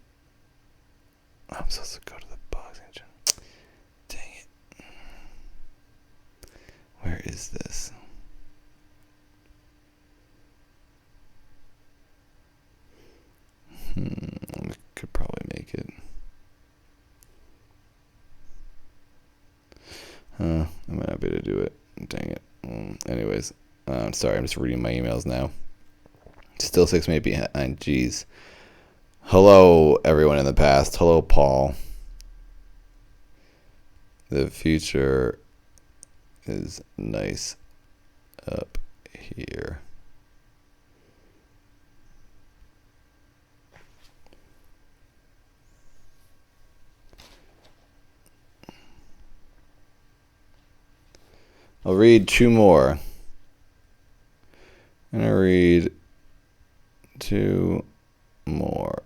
I'm supposed to go to the boxing gym. Where is this? I could probably make it. I might not be able to do it. Dang it. Anyways, sorry, I'm just reading my emails now. Still 6 minutes behind. Jeez. Hello, everyone in the past. Hello, Paul. The future is nice up here. I'll read 2 more. I'm going to read 2 more.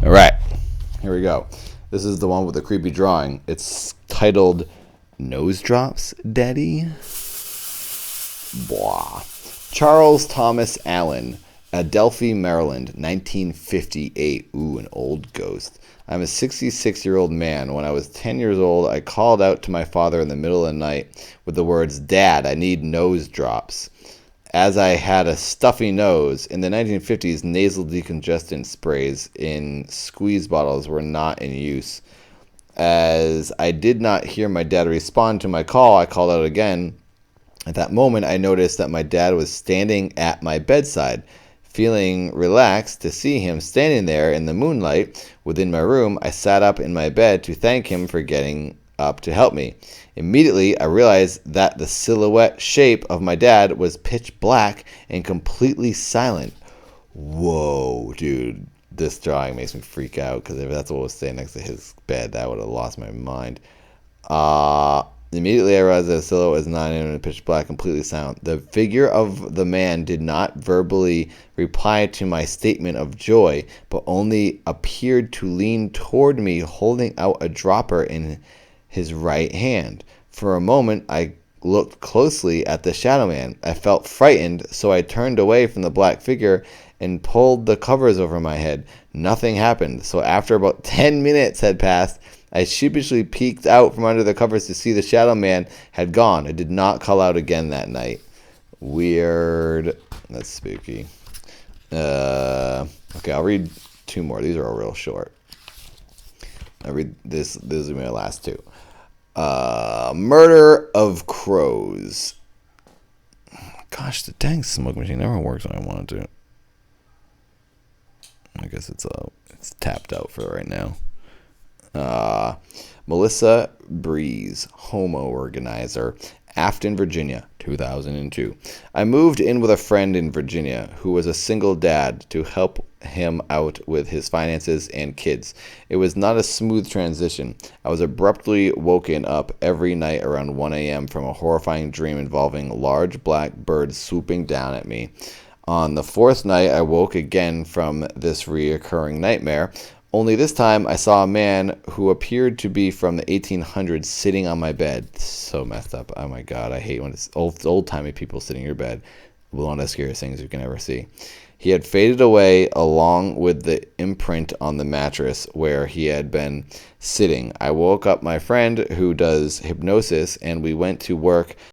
All right, here we go. This is the one with the creepy drawing. It's titled Nose Drops, Daddy. Blah. Charles Thomas Allen, Adelphi, Maryland, 1958. Ooh, an old ghost. I'm a 66-year-old man. When I was 10 years old, I called out to my father in the middle of the night with the words, "Dad, I need nose drops." As I had a stuffy nose. In the 1950s, nasal decongestant sprays in squeeze bottles were not in use. As I did not hear my dad respond to my call, I called out again. At that moment, I noticed that my dad was standing at my bedside. Feeling relaxed to see him standing there in the moonlight within my room, I sat up in my bed to thank him for getting up to help me. Immediately, I realized that the silhouette shape of my dad was pitch black and completely silent. Whoa, dude. This drawing makes me freak out, because if that's what was standing next to his bed, that would have lost my mind. Immediately I realized that the silhouette was not in pitch black, completely silent. The figure of the man did not verbally reply to my statement of joy, but only appeared to lean toward me, holding out a dropper in his right hand. For a moment, I looked closely at the shadow man. I felt frightened, so I turned away from the black figure and pulled the covers over my head. Nothing happened, so after about 10 minutes had passed, I sheepishly peeked out from under the covers to see the shadow man had gone. I did not call out again that night. Weird. That's spooky. Okay, I'll read 2 more. These are all real short. I'll read this. This is my last 2. Murder of Crows. Gosh, the dang smoke machine never works when I want it to. I guess it's tapped out for right now. Melissa Breeze, homo organizer, Afton, Virginia, 2002. I moved in with a friend in Virginia who was a single dad to help him out with his finances and kids. It was not a smooth transition. I was abruptly woken up every night around 1 a.m. from a horrifying dream involving large black birds swooping down at me. On the 4th night, I woke again from this reoccurring nightmare. Only this time, I saw a man who appeared to be from the 1800s sitting on my bed. So messed up. Oh my God, I hate when it's old-timey people sitting in your bed. One of the scariest things you can ever see. He had faded away along with the imprint on the mattress where he had been sitting. I woke up my friend who does hypnosis, and we went to work